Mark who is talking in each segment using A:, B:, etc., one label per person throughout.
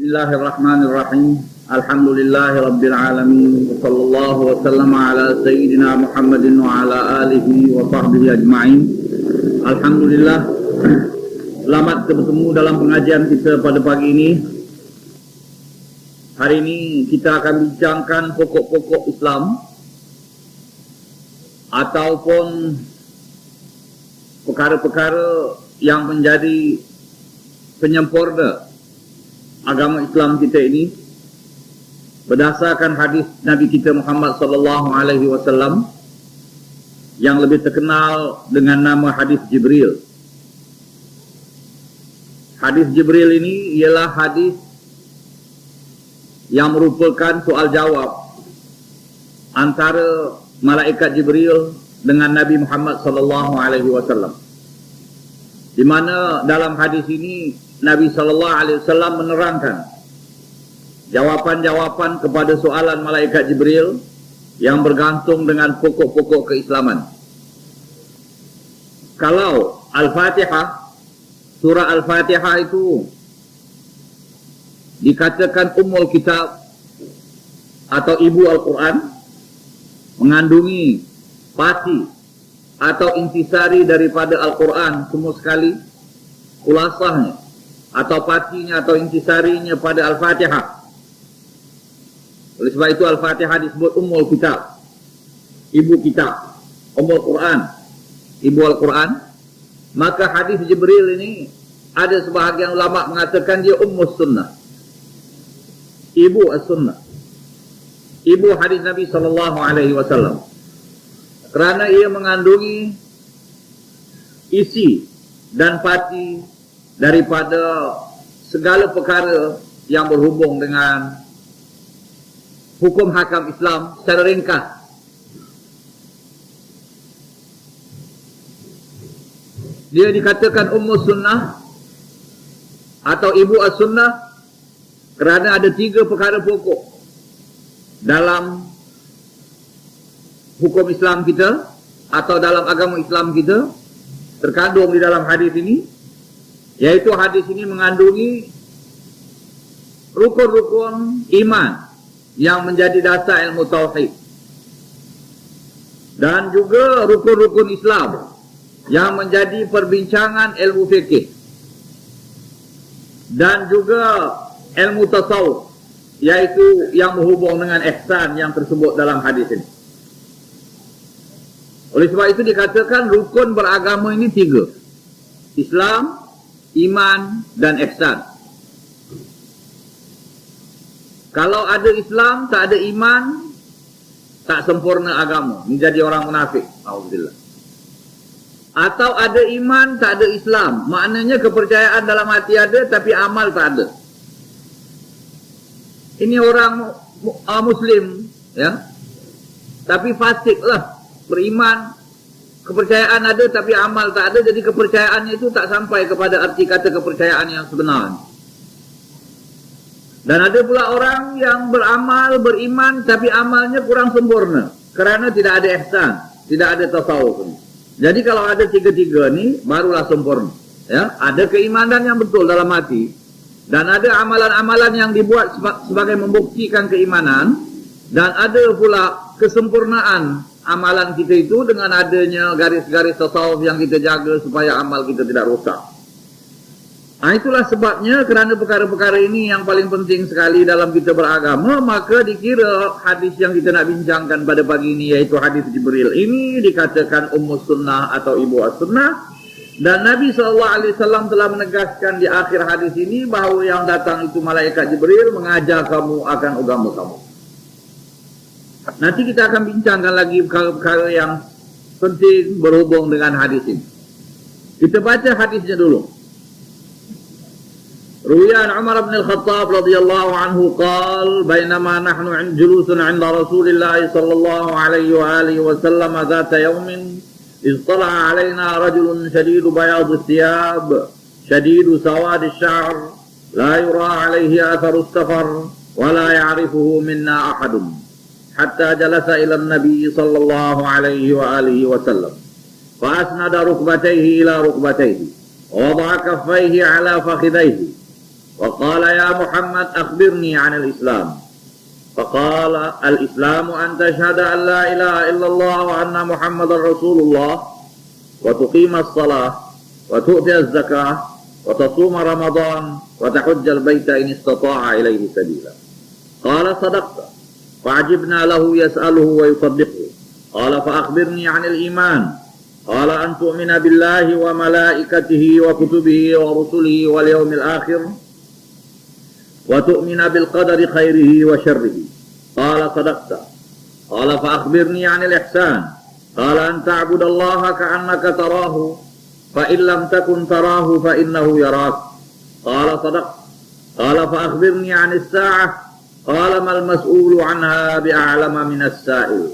A: Bismillahirrahmanirrahim. Alhamdulillahirabbil alamin. Wassallallahu wasallam ala sayyidina Muhammadin wa ala alihi wa sahbihi ajma'in. Alhamdulillah. Selamat bertemu dalam pengajian kita pada pagi ini. Hari ini kita akan bincangkan pokok-pokok Islam ataupun perkara-perkara yang menjadi penyempurna agama Islam kita ini berdasarkan hadis Nabi kita Muhammad sallallahu alaihi wasallam yang lebih terkenal dengan nama hadis Jibril. Hadis Jibril ini ialah hadis yang merupakan soal jawab antara malaikat Jibril dengan Nabi Muhammad sallallahu alaihi wasallam. Di mana dalam hadis ini Nabi SAW menerangkan jawapan-jawapan kepada soalan malaikat Jibril yang bergantung dengan pokok-pokok keislaman. Kalau Al-Fatihah, surah Al-Fatihah itu dikatakan Ummul Kitab atau Ibu Al-Quran, mengandungi pati atau intisari daripada Al-Quran semua sekali, kulasahnya atau patinya atau intisarinya pada Al-Fatihah. Oleh sebab itu Al-Fatihah disebut Ummul Kitab, Ibu Kitab, Ummul Quran, Ibu Al-Quran. Maka hadis Jibril ini ada sebahagian ulama mengatakan dia Ummus Sunnah, Ibu As-Sunnah, Ibu hadis Nabi SAW, kerana ia mengandungi isi dan pati daripada segala perkara yang berhubung dengan hukum hakam Islam secara ringkas. Dia dikatakan Ummus Sunnah atau Ibu As-Sunnah kerana ada 3 perkara pokok dalam hukum Islam kita atau dalam agama Islam kita terkandung di dalam hadis ini. Yaitu hadis ini mengandungi rukun-rukun iman yang menjadi dasar ilmu tauhid, dan juga rukun-rukun Islam yang menjadi perbincangan ilmu fikih, dan juga ilmu tasawuf, yaitu yang berhubung dengan ihsan yang tersebut dalam hadis ini. Oleh sebab itu dikatakan rukun beragama ini 3: Islam, iman dan ihsan. Kalau ada Islam, tak ada iman, tak sempurna agama, menjadi orang munafik. Alhamdulillah. Atau ada iman, tak ada Islam, maknanya kepercayaan dalam hati ada tapi amal tak ada. Ini orang Muslim, ya, tapi fasik lah, beriman, kepercayaan ada tapi amal tak ada, jadi kepercayaannya itu tak sampai kepada arti kata kepercayaan yang sebenar. Dan ada pula orang yang beramal, beriman tapi amalnya kurang sempurna kerana tidak ada ihsan, tidak ada tasawuf. Jadi kalau ada 3-3 ni barulah sempurna, ya. Ada keimanan yang betul dalam hati dan ada amalan-amalan yang dibuat sebagai membuktikan keimanan, dan ada pula kesempurnaan amalan kita itu dengan adanya garis-garis tasawuf yang kita jaga supaya amal kita tidak rosak. Itulah sebabnya kerana perkara-perkara ini yang paling penting sekali dalam kita beragama, maka dikira hadis yang kita nak bincangkan pada pagi ini, yaitu hadis Jibril ini, dikatakan Ummus Sunnah atau Ibu As-Sunnah. Dan Nabi SAW telah menegaskan di akhir hadis ini bahawa yang datang itu malaikat Jibril mengajar kamu akan agama kamu. Nanti kita akan bincangkan lagi perkara-perkara yang penting berhubung dengan hadis ini. Kita baca hadisnya dulu. Ruwiyan Umar bin Al-Khattab radhiyallahu anhu qala bainama nahnu julusun 'inda Rasulillah sallallahu alaihi wa alihi wa sallam dhata yawmin istala'a 'alaina rajulun shadidu bayad ath-thiyab shadidu sawad ash-sha'r la yura 'alayhi atharu as-safar wa la ya'rifuhu minna ahadun hatta jalasa ila an-nabi sallallahu alaihi wa alihi wa sallam fa asnada rukbatayhi ila rukbatayhi wa wada'a kaffayhi 'ala fakhidayhi وقال ya Muhammad akhbirni 'anil Islam. Faqala al-Islamu an tashhada an la ilaha illallah wa anna Muhammadar Rasulullah wa tuqima as-salah wa tu'ti az-zakah wa tasuma Ramadan wa tahujja al-baita in istata'a ilayhi sabila. Qala sadaqta. Fa'ajibna lahu yas'aluhu wa yusaddiquhu. Qala fa akhbirni 'anil iman. Qala an tu'mina billahi wa malaikatihi wa kutubihi wa rusulihi wal yawmil akhir wa tu'mina bil qadari khairihi wa syarrihi. Qala sadaqta. Qala fa akhbirni 'anil ihsan. Qala an ta'budallaha ka'annaka tarahu fa in lam takun tarahu fa innahu yarak. Qala sadaqta. Qala fa akhbirni 'anis sa'ah. Qala mal mas'ulu 'anha bi'a'lama minas sa'il.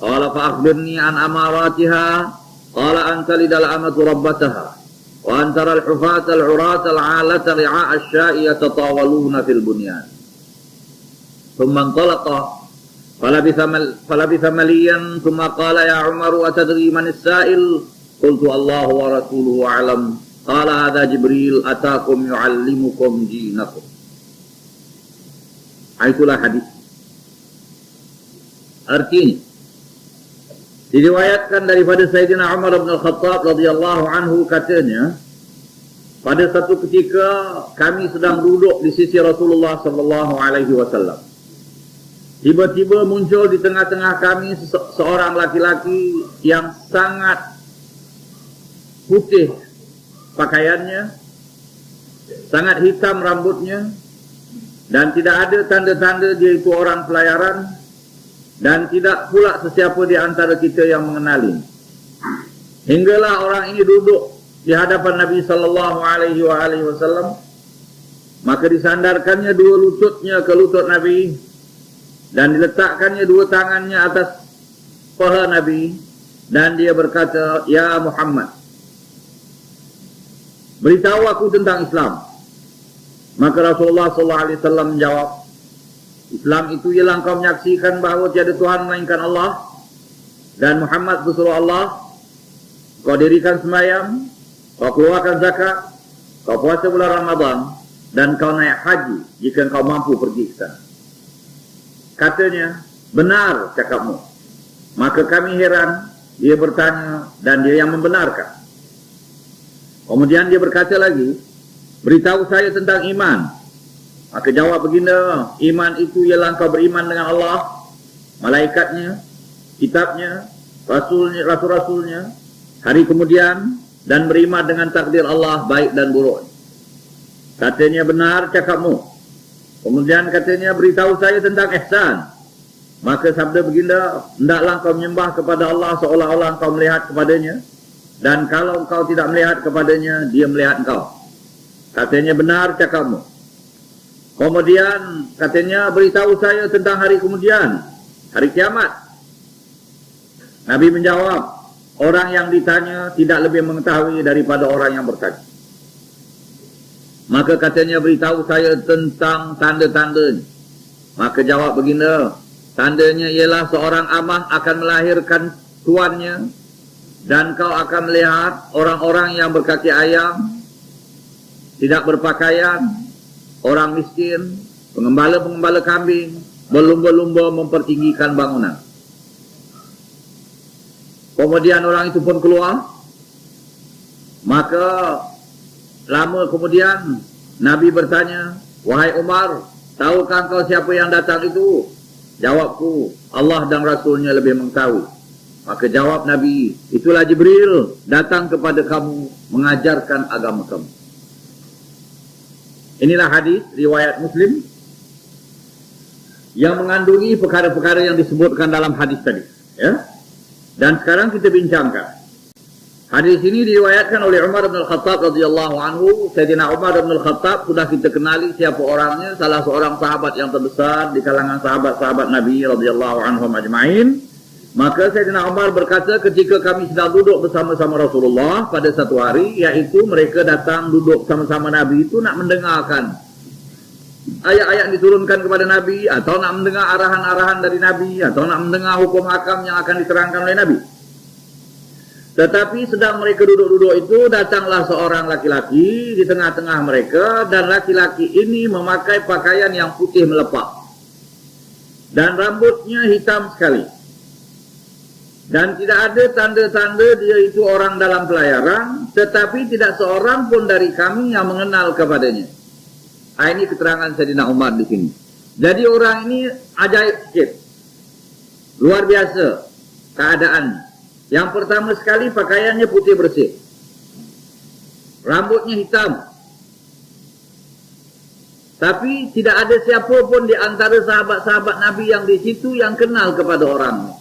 A: Qala fa akhbirni 'an amaratiha. Qala an talidal amatu rabbataha wa an tara al-hufata al-'urata al-'alata ri'a asy-sya'i yatatawaluna fil bunyan. Thumma intalaqa falabitha maliyan thumma qala ya Umar atadri man as-sa'il? Qultu Allahu wa rasuluhu a'lam. Qala hadha Jibril atakum yu'allimukum dinakum. Itulah hadis. Artinya diriwayatkan daripada Sayyidina Umar bin Al-Khattab radhiyallahu anhu, katanya, pada satu ketika kami sedang duduk di sisi Rasulullah sallallahu alaihi wasallam. Tiba-tiba muncul di tengah-tengah kami seorang laki-laki yang sangat putih pakaiannya, sangat hitam rambutnya, dan tidak ada tanda-tanda dia itu orang pelayaran. Dan tidak pula sesiapa di antara kita yang mengenali. Hinggalah orang ini duduk di hadapan Nabi sallallahu alaihi wasallam, maka disandarkannya dua lututnya ke lutut Nabi dan diletakkannya dua tangannya atas paha Nabi, dan dia berkata, "Ya Muhammad, beritahu aku tentang Islam." Maka Rasulullah sallallahu alaihi wasallam menjawab, Islam itu ialah engkau menyaksikan bahawa tiada Tuhan melainkan Allah dan Muhammad pesuruh Allah. Kau dirikan sembahyang, kau keluarkan zakat, kau puasa bulan Ramadan, dan kau naik haji jika engkau mampu pergi ke sana. Katanya, benar cakapmu. Maka kami heran, dia bertanya dan dia yang membenarkan. Kemudian dia berkata lagi, beritahu saya tentang iman. Maka jawab baginda, iman itu ialah engkau beriman dengan Allah, malaikatnya, kitabnya, rasul-rasulnya, hari kemudian, dan beriman dengan takdir Allah baik dan buruk. Katanya, benar cakapmu. Kemudian katanya, beritahu saya tentang ihsan. Maka sabda baginda, hendaklah engkau menyembah kepada Allah seolah-olah engkau melihat kepadanya, dan kalau engkau tidak melihat kepadanya, dia melihat engkau. Katanya, benar cakapmu. Kemudian katanya, beritahu saya tentang hari kemudian, hari kiamat. Nabi menjawab, orang yang ditanya tidak lebih mengetahui daripada orang yang bertanya. Maka katanya, beritahu saya tentang tanda-tandanya. Maka jawab baginda, tandanya ialah seorang amah akan melahirkan tuannya, dan kau akan melihat orang-orang yang berkaki ayam, tidak berpakaian, orang miskin, pengembala-pengembala kambing, berlumba-lumba mempertinggikan bangunan. Kemudian orang itu pun keluar. Maka lama kemudian Nabi bertanya, wahai Umar, tahukah kau siapa yang datang itu? Jawabku, Allah dan Rasulnya lebih mengetahui. Maka jawab Nabi, itulah Jibril datang kepada kamu mengajarkan agama kamu. Inilah hadis riwayat Muslim yang mengandungi perkara-perkara yang disebutkan dalam hadis tadi, ya. Dan sekarang kita bincangkan. Hadis ini diriwayatkan oleh Umar bin Al-Khattab radhiyallahu anhu. Sayyidina Umar bin Al-Khattab sudah kita kenali siapa orangnya, salah seorang sahabat yang terbesar di kalangan sahabat-sahabat Nabi radhiyallahu anhum ajma'in. Maka Sayyidina Umar berkata, ketika kami sedang duduk bersama-sama Rasulullah pada satu hari, yaitu mereka datang duduk sama-sama Nabi itu nak mendengarkan ayat-ayat diturunkan kepada Nabi, atau nak mendengar arahan-arahan dari Nabi, atau nak mendengar hukum hakam yang akan diterangkan oleh Nabi. Tetapi sedang mereka duduk-duduk itu, datanglah seorang laki-laki di tengah-tengah mereka, dan laki-laki ini memakai pakaian yang putih melepak dan rambutnya hitam sekali, dan tidak ada tanda-tanda dia itu orang dalam pelayaran, tetapi tidak seorang pun dari kami yang mengenal kepadanya. Ini keterangan Sayyidina Umar di sini. Jadi orang ini ajaib sikit, luar biasa keadaan. Yang pertama sekali, pakaiannya putih bersih, rambutnya hitam, tapi tidak ada siapa pun di antara sahabat-sahabat Nabi yang di situ yang kenal kepada orang.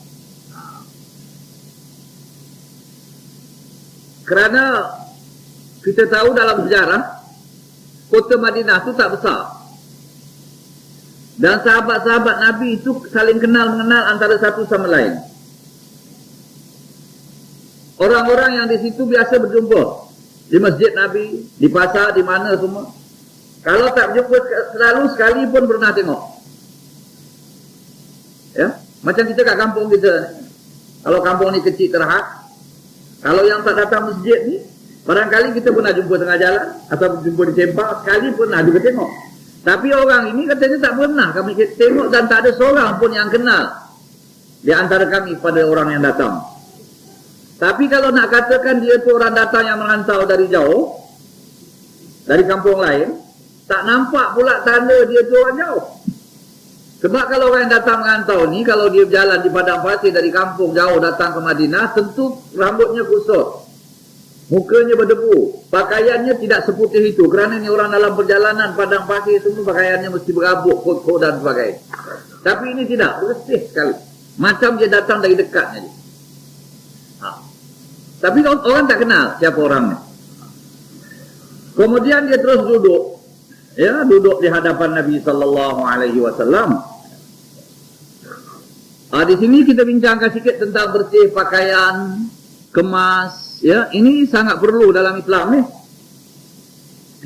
A: Kerana kita tahu dalam sejarah, kota Madinah itu tak besar, dan sahabat-sahabat Nabi itu saling kenal-mengenal antara satu sama lain. Orang-orang yang di situ biasa berjumpa di masjid Nabi, di pasar, di mana semua. Kalau tak berjumpa selalu, sekali pun pernah tengok. Ya, macam kita kat kampung kita. Kalau kampung ni kecil terhad, kalau yang tak datang masjid ni, barangkali kita pernah jumpa tengah jalan atau jumpa di sempak, sekali pernah juga tengok. Tapi orang ini katanya tak pernah kami tengok, dan tak ada seorang pun yang kenal di antara kami pada orang yang datang. Tapi kalau nak katakan dia tu orang datang yang merantau dari jauh, dari kampung lain, tak nampak pula tanda dia tu orang jauh. Sebab kalau orang yang datang merantau ni, kalau dia berjalan di padang pasir dari kampung jauh datang ke Madinah, tentu rambutnya kusut, mukanya berdebu, pakaiannya tidak seputih itu, kerana ni orang dalam perjalanan padang pasir semua pakaiannya mesti berabuk, kot-kot dan sebagainya. Tapi ini tidak, bersih sekali, macam dia datang dari dekatnya dia. Tapi orang tak kenal siapa orangnya. Kemudian dia terus duduk, ya, duduk di hadapan Nabi sallallahu alaihi wasallam. Di sini kita bincangkan sikit tentang bersih pakaian, kemas, ya. Ini sangat perlu dalam Islam ni.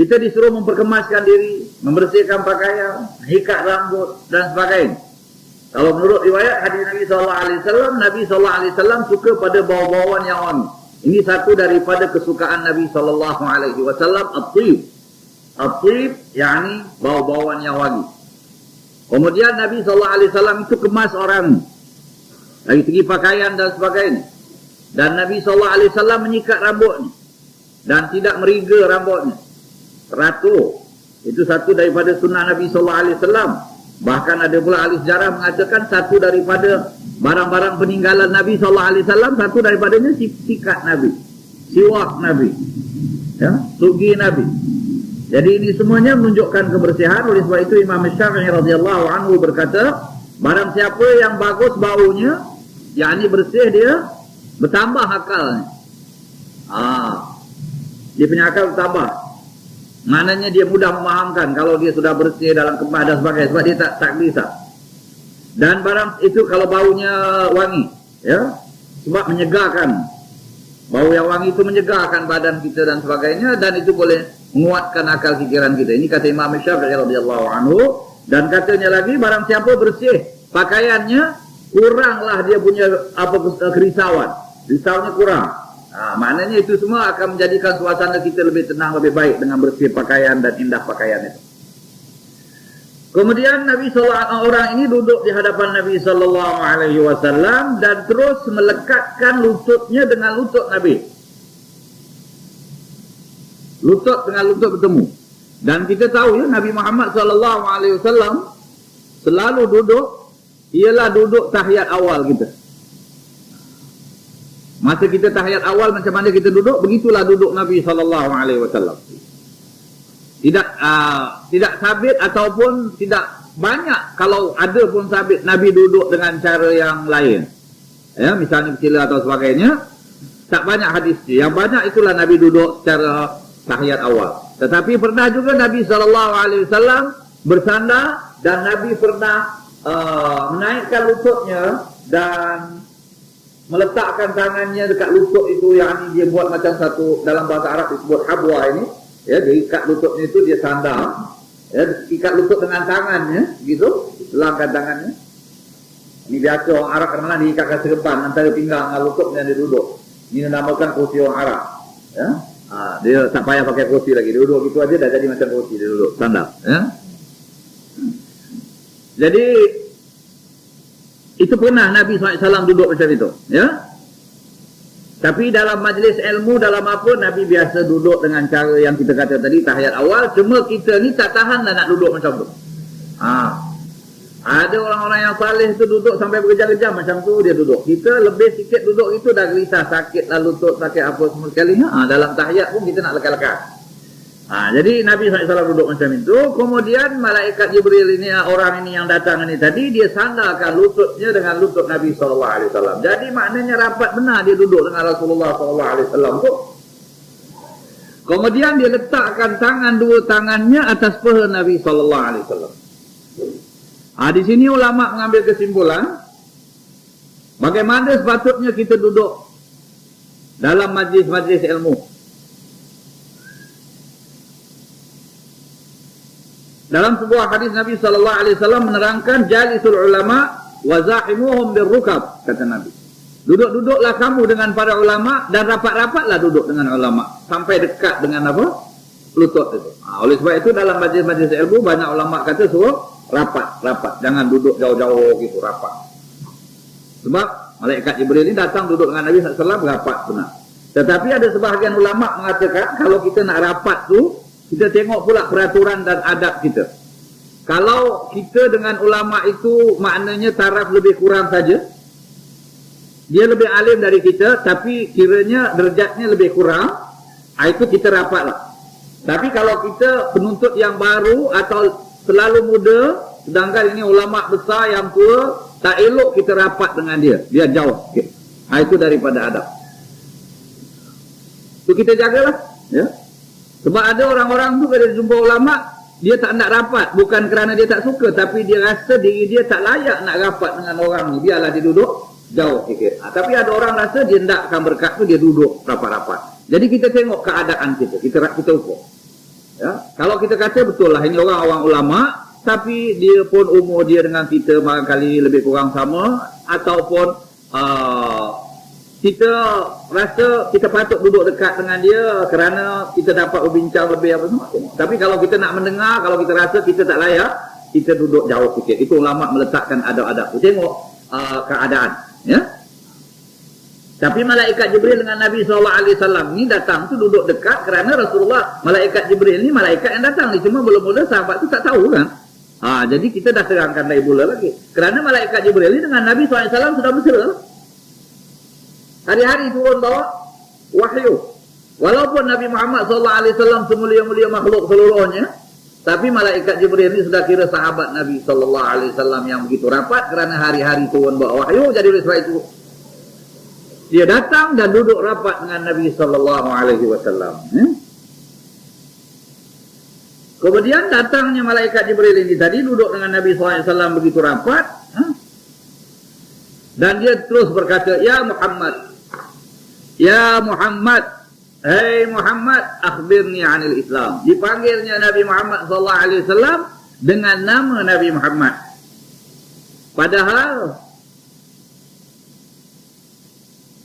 A: Kita disuruh memperkemaskan diri, membersihkan pakaian, ikat rambut dan sebagainya. Kalau menurut riwayat hadis Nabi sallallahu alaihi wasallam, Nabi sallallahu alaihi wasallam suka pada bau-bauan yang wangi. Ini satu daripada kesukaan Nabi sallallahu alaihi wasallam, at-tib. At-tib yakni bau-bauan yang wangi. Kemudian Nabi sallallahu alaihi wasallam itu kemas orang dari segi pakaian dan sebagainya. Dan Nabi sallallahu alaihi wasallam menyikat rambutnya dan tidak meriga rambutnya, teratur. Itu satu daripada sunnah Nabi sallallahu alaihi wasallam. Bahkan ada pula ahli sejarah mengatakan satu daripada barang-barang peninggalan Nabi SAW, satu daripadanya sikat Nabi, siwak Nabi, ya, sugi Nabi. Jadi ini semuanya menunjukkan kebersihan. Oleh sebab itu Imam Syafi'i radhiyallahu anhu berkata, barang siapa yang bagus baunya, yakni bersih, dia bertambah akalnya. Dia punya akal bertambah. Maknanya dia mudah memahamkan kalau dia sudah bersih dalam kemas dan sebagainya, sebab dia tak bisa. Dan barang itu kalau baunya wangi, ya, sebab menyegarkan. Bau yang wangi itu menyegarkan badan kita dan sebagainya, dan itu boleh menguatkan akal fikiran kita. Ini kata Imam Syafi'i radhiyallahu anhu. Dan katanya lagi, barang siapa bersih pakaiannya, kuranglah dia punya kerisauan. Risaunya kurang. Maknanya itu semua akan menjadikan suasana kita lebih tenang, lebih baik dengan bersih pakaian dan indah pakaian itu. Kemudian Nabi orang ini duduk di hadapan Nabi sallallahu alaihi wasallam dan terus melekatkan lututnya dengan lutut Nabi. Lutut dengan lutut bertemu. Dan kita tahu ya, Nabi Muhammad sallallahu alaihi wasallam selalu duduk, ialah duduk tahiyat awal kita. Masa kita tahiyat awal macam mana kita duduk, begitulah duduk Nabi sallallahu alaihi wasallam. Tidak sabit ataupun tidak banyak, kalau ada pun sabit Nabi duduk dengan cara yang lain. Ya, misalnya bersila atau sebagainya, tak banyak hadis. Yang banyak itulah Nabi duduk secara tahiyat awal. Tetapi pernah juga Nabi sallallahu alaihi wasallam bersandar, dan Nabi pernah menaikkan lututnya dan meletakkan tangannya dekat lutut itu, yang dia buat macam satu, dalam bahasa Arab disebut habwa ini, ya, dia ikat lututnya itu, dia sandar, ya, ikat lutut dengan tangannya, gitu, selangkan tangannya. Ini biasa orang Arab kadang-kadang diikatkan serban antara pinggang dengan lutut yang dia duduk. Ini dinamakan kursi orang Arab. Ya? Dia tak payah pakai kursi lagi. Dia duduk gitu aja dah jadi macam kursi. Dia duduk standar. Ya? Jadi itu pernah Nabi SAW duduk macam itu. Ya? Tapi dalam majlis ilmu, dalam apa, Nabi biasa duduk dengan cara yang kita kata tadi, tahiyat awal. Cuma kita ni tak tahan lah nak duduk macam tu. Ada orang-orang yang salih tu duduk sampai berjam-jam macam tu dia duduk. Kita lebih sikit duduk itu dah gelisah, sakit lah lutut, sakit apa semua sekali. Dalam tahiyat pun kita nak lekat-lekat. Jadi Nabi SAW duduk macam itu. Kemudian malaikat Jibril ini, orang ini yang datang ini tadi, dia sandarkan lututnya dengan lutut Nabi SAW. Jadi maknanya rapat benar dia duduk dengan Rasulullah SAW tu. Kemudian dia letakkan dua tangannya atas paha Nabi SAW. Di sini ulama mengambil kesimpulan bagaimana sepatutnya kita duduk dalam majlis-majlis ilmu. Dalam sebuah hadis Nabi SAW menerangkan jalisul ulama wa zahimuhum birrukab, kata Nabi. Duduk-duduklah kamu dengan para ulama dan rapat-rapatlah duduk dengan ulama sampai dekat dengan apa? Lutut itu. Oleh sebab itu dalam majlis-majlis ilmu banyak ulama kata suruh rapat. Jangan duduk jauh-jauh gitu, rapat. Sebab malaikat Jibril ini datang duduk dengan Nabi SAW rapat benar. Tetapi ada sebahagian ulama mengatakan kalau kita nak rapat tu, kita tengok pula peraturan dan adab kita. Kalau kita dengan ulama itu maknanya taraf lebih kurang saja, dia lebih alim dari kita, tapi kiranya derajatnya lebih kurang, itu kita rapatlah. Tapi kalau kita penuntut yang baru atau selalu muda, sedangkan ini ulama besar yang tua, tak elok kita rapat dengan dia. Dia jauh sikit. Itu daripada adab. Itu kita jagalah. Ya. Sebab ada orang-orang tu bila jumpa ulama, dia tak nak rapat. Bukan kerana dia tak suka, tapi dia rasa diri dia tak layak nak rapat dengan orang ni. Biarlah dia duduk jauh sikit. Tapi ada orang rasa dia nakkan berkat tu, dia duduk rapat-rapat. Jadi kita tengok keadaan kita. Kita ukur. Ya? Kalau kita kata betul lah ini orang-orang ulama, tapi dia pun umur dia dengan kita barangkali lebih kurang sama, ataupun kita rasa kita patut duduk dekat dengan dia kerana kita dapat berbincang lebih apa semua. Tapi kalau kita nak mendengar, kalau kita rasa kita tak layak, kita duduk jauh sikit. Itu ulama meletakkan adab-adab. Tengok keadaan. Ya? Tapi malaikat Jibril dengan Nabi SAW ni datang tu duduk dekat kerana Rasulullah, malaikat Jibril ni malaikat yang datang ni. Cuma mula-mula sahabat tu tak tahu kan. Jadi kita dah terangkan dari mula lagi. Kerana malaikat Jibril ni dengan Nabi SAW sudah mesra. Hari-hari turun bawa wahyu. Walaupun Nabi Muhammad SAW semulia-mulia makhluk seluruhnya, tapi malaikat Jibril ni sudah kira sahabat Nabi SAW yang begitu rapat kerana hari-hari turun bawa wahyu. Jadi oleh sebab itu dia datang dan duduk rapat dengan Nabi SAW. Kemudian datangnya malaikat Jibril ini tadi duduk dengan Nabi SAW begitu rapat. Dan dia terus berkata, Ya Muhammad, Ya Muhammad, Hei Muhammad, akhbirni anil Islam. Dipanggilnya Nabi Muhammad SAW dengan nama Nabi Muhammad. Padahal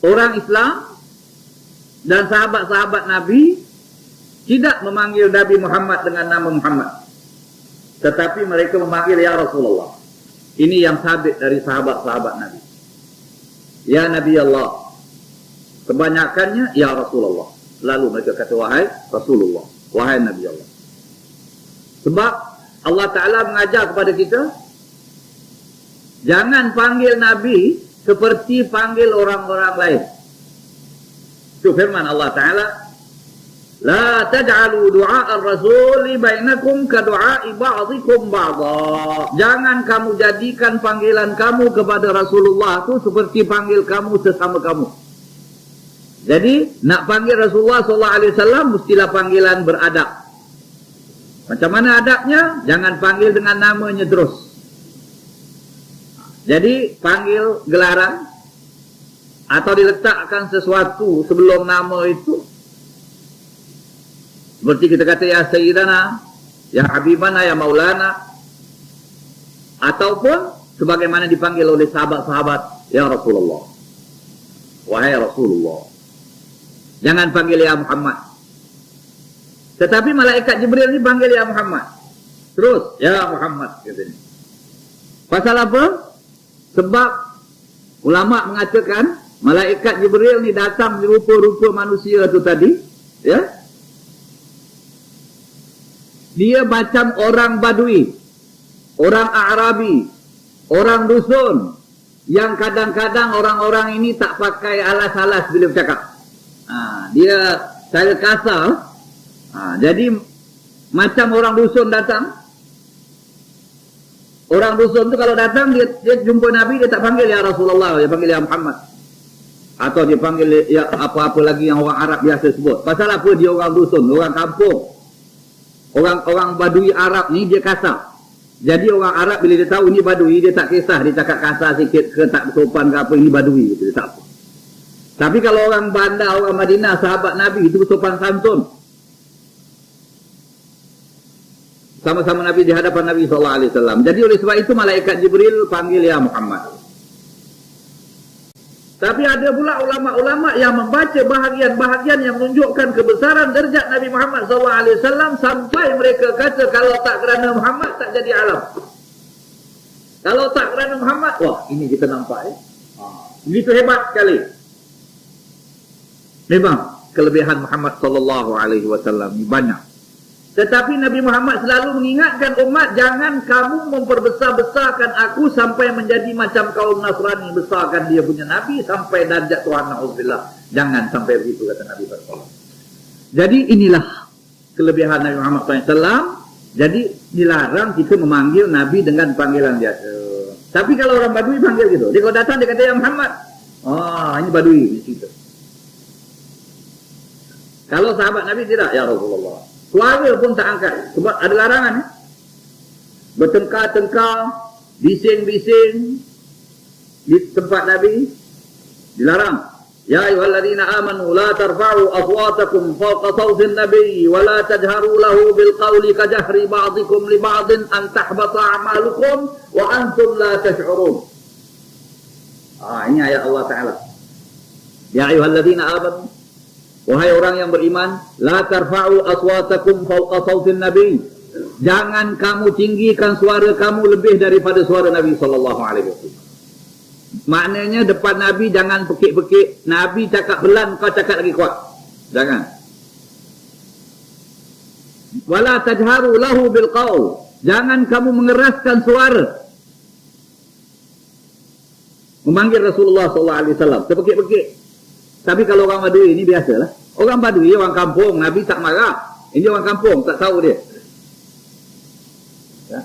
A: orang Islam dan sahabat-sahabat Nabi tidak memanggil Nabi Muhammad dengan nama Muhammad. Tetapi mereka memanggil Ya Rasulullah. Ini yang sabit dari sahabat-sahabat Nabi. Ya Nabi Allah. Kebanyakannya Ya Rasulullah. Lalu mereka kata wahai Rasulullah, wahai Nabi Allah. Sebab Allah Ta'ala mengajar kepada kita, jangan panggil Nabi seperti panggil orang-orang lain. Itu firman Allah Ta'ala, La taj'alu du'a'ar rasuli bainakum ka du'a'i ba'dikum ba'da. Jangan kamu jadikan panggilan kamu kepada Rasulullah itu seperti panggil kamu sesama kamu. Jadi nak panggil Rasulullah SAW mestilah panggilan beradab. Macam mana adabnya? Jangan panggil dengan namanya terus. Jadi panggil gelaran atau diletakkan sesuatu sebelum nama itu. Seperti kita kata Ya Sayyidana, Ya Habibana, Ya Maulana. Ataupun sebagaimana dipanggil oleh sahabat-sahabat, Ya Rasulullah, wahai Rasulullah. Jangan panggil ya Muhammad. Tetapi malaikat Jibril ni panggil ya Muhammad. Terus, ya Muhammad katanya. Pasal apa? Sebab ulama mengatakan malaikat Jibril ni datang di rupa-rupa manusia tu tadi, ya. Dia macam orang Badui, orang Arabi, orang dusun yang kadang-kadang orang-orang ini tak pakai alas-alas bila bercakap. Dia cara kasar. Jadi macam orang dusun datang. Orang dusun tu kalau datang dia jumpa Nabi, dia tak panggil ya Rasulullah, dia panggil ya Muhammad. Atau dia panggil ya apa-apa lagi yang orang Arab biasa sebut. Pasal apa? Dia orang dusun, orang kampung. Orang Badui Arab ni dia kasar. Jadi orang Arab bila dia tahu ini Badui, dia tak kisah dia cakap kasar sikit ke tak sopan ke apa, ini Badui gitu, dia tak apa. Tapi kalau orang Bandar, orang Madinah, sahabat Nabi itu sopan santun. Sama-sama Nabi di hadapan Nabi SAW. Jadi oleh sebab itu malaikat Jibril panggil ya Muhammad. Tapi ada pula ulama-ulama yang membaca bahagian-bahagian yang menunjukkan kebesaran derajat Nabi Muhammad SAW sampai mereka kata kalau tak kerana Muhammad tak jadi alam. Kalau tak kerana Muhammad, wah ini kita nampak begitu hebat sekali. Memang kelebihan Muhammad SAW ni banyak. Tetapi Nabi Muhammad selalu mengingatkan umat, jangan kamu memperbesar-besarkan aku sampai menjadi macam kaum Nasrani, besarkan dia punya Nabi sampai darjat Tuhan, na'udzubillah. Jangan sampai begitu, kata Nabi SAW. Jadi inilah kelebihan Nabi Muhammad SAW. Jadi dilarang kita memanggil Nabi dengan panggilan biasa. Tapi kalau orang Badui panggil gitu, dia kalau datang dia kata ya Muhammad, ini Badui gitu. Kalau sahabat Nabi tidak, ya Rasulullah. Suara pun tak angkat. Sebab ada larangan. Bertengkar-tengkar, bising-bising di tempat Nabi dilarang. Ya ayyuhalladzina amanu la tarfa'u aswatakum fawqa sawtin nabi wa la tajharu lahu bil qawli ka jahri ba'dikum li ba'din an tahbata a'malukum wa antum la tash'urun. Ini ayat Allah Ta'ala. Ya ayyuhalladzina amanu, wahai orang yang beriman, la tarfa'u aswatakum fawqa sawtin nabi. Jangan kamu tinggikan suara kamu lebih daripada suara Nabi sallallahu alaihi wasallam. Maknanya depan Nabi jangan pekik-pekik. Nabi cakap belan, kau cakap lagi kuat. Jangan. Wala tajharu lahu bil qaul. Jangan kamu mengeraskan suara. Memanggil Rasulullah sallallahu alaihi wasallam sepekik-pekik. Tapi kalau orang Badui ini biasalah. Orang Badui, orang kampung, Nabi tak marah. Ini orang kampung, tak tahu dia. Ya.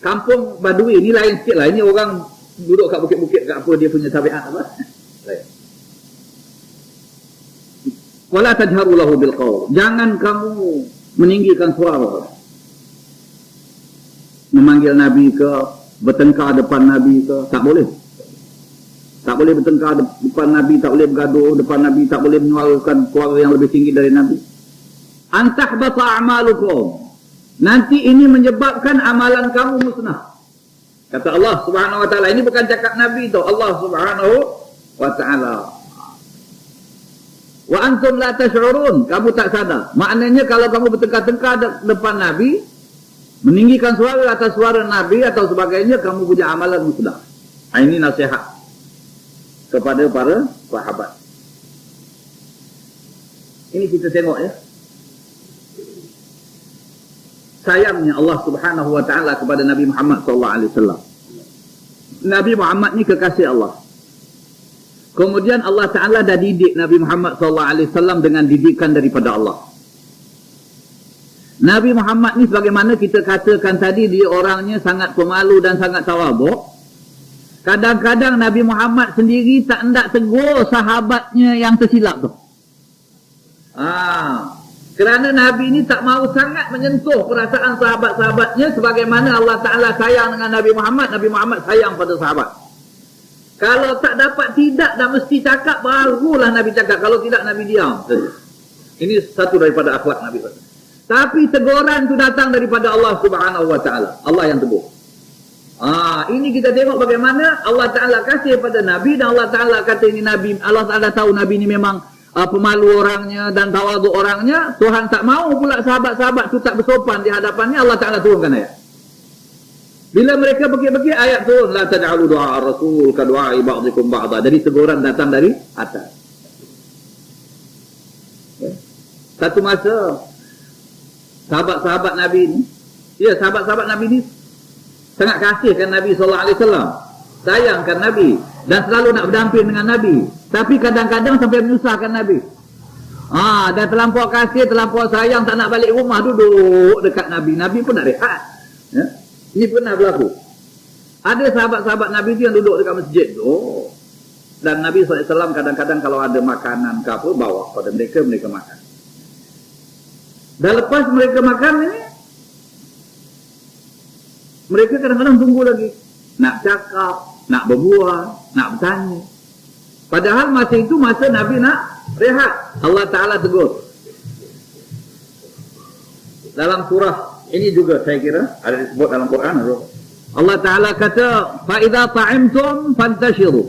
A: Kampung Badui ini lain sikit lah. Ini orang duduk kat bukit-bukit kat apa, dia punya tabiat apa. Wala tajharu lahu bil qaul. Jangan kamu meninggikan suara. Memanggil Nabi ke, bertengkar depan Nabi ke, tak boleh. Tak boleh bertengkar depan Nabi, tak boleh bergaduh depan Nabi, tak boleh menyuarakan suara yang lebih tinggi dari Nabi. Antahbata a'malukum. Nanti ini menyebabkan amalan kamu musnah. Kata Allah Subhanahu wa taala. Ini bukan cakap Nabi tu, Allah Subhanahu wa taala. Wa antum la tash'urun, kamu tak sadar. Maknanya kalau kamu bertengkar-tengkar depan Nabi, meninggikan suara atas suara Nabi atau sebagainya, kamu punya amalan musnah. Ini nasihat kepada para sahabat. Ini kita tengok ya. Sayangnya Allah Subhanahu wa taala kepada Nabi Muhammad sallallahu alaihi wasallam. Nabi Muhammad ni kekasih Allah. Kemudian Allah Taala dah didik Nabi Muhammad sallallahu alaihi wasallam dengan didikan daripada Allah. Nabi Muhammad ni sebagaimana kita katakan tadi, dia orangnya sangat pemalu dan sangat tawaduk. Kadang-kadang Nabi Muhammad sendiri tak hendak tegur sahabatnya yang tersilap tu. Kerana Nabi ni tak mahu sangat menyentuh perasaan sahabat-sahabatnya sebagaimana Allah Ta'ala sayang dengan Nabi Muhammad, Nabi Muhammad sayang pada sahabat. Kalau tak dapat tidak dah mesti cakap, barulah Nabi cakap. Kalau tidak Nabi diam. Ini satu daripada akhlak Nabi. Tapi teguran tu datang daripada Allah Subhanahu wa Ta'ala. Allah yang tegur. Ini kita tengok bagaimana Allah Ta'ala kasih pada Nabi, dan Allah Ta'ala kata ini Nabi, Allah Ta'ala tahu Nabi ini memang pemalu orangnya dan tawaduk orangnya, Tuhan tak mau pula sahabat-sahabat tu tak bersopan di hadapannya, Allah Ta'ala turunkan ayat. Bila mereka bekik-bekik, ayat turun, la tad'alu du'a ar-rasul ka du'a'i ba'dikum ba'da. Jadi teguran datang dari atas. Satu masa sahabat-sahabat Nabi ni, sahabat-sahabat Nabi ni sangat kasihkan Nabi SAW, sayangkan Nabi dan selalu nak berdamping dengan Nabi. Tapi kadang-kadang sampai menyusahkan Nabi. Dan terlampau kasih, terlampau sayang, tak nak balik rumah, duduk dekat Nabi. Nabi pun nak rehat. Ya? Ini pernah berlaku. Ada sahabat-sahabat Nabi tu yang duduk dekat masjid tu. Dan Nabi SAW kadang-kadang kalau ada makanan ke apa, bawa pada mereka, mereka makan. Dan lepas mereka makan ni, mereka kadang-kadang tunggu lagi. Nak cakap, nak berbual, nak bertanya. Padahal masa itu masa Nabi nak rehat. Allah Ta'ala tegur. Dalam surah ini juga saya kira ada disebut dalam Quran. Allah Ta'ala kata, فَإِذَا طَعِمْتُمْ فَانْتَشِرُوا.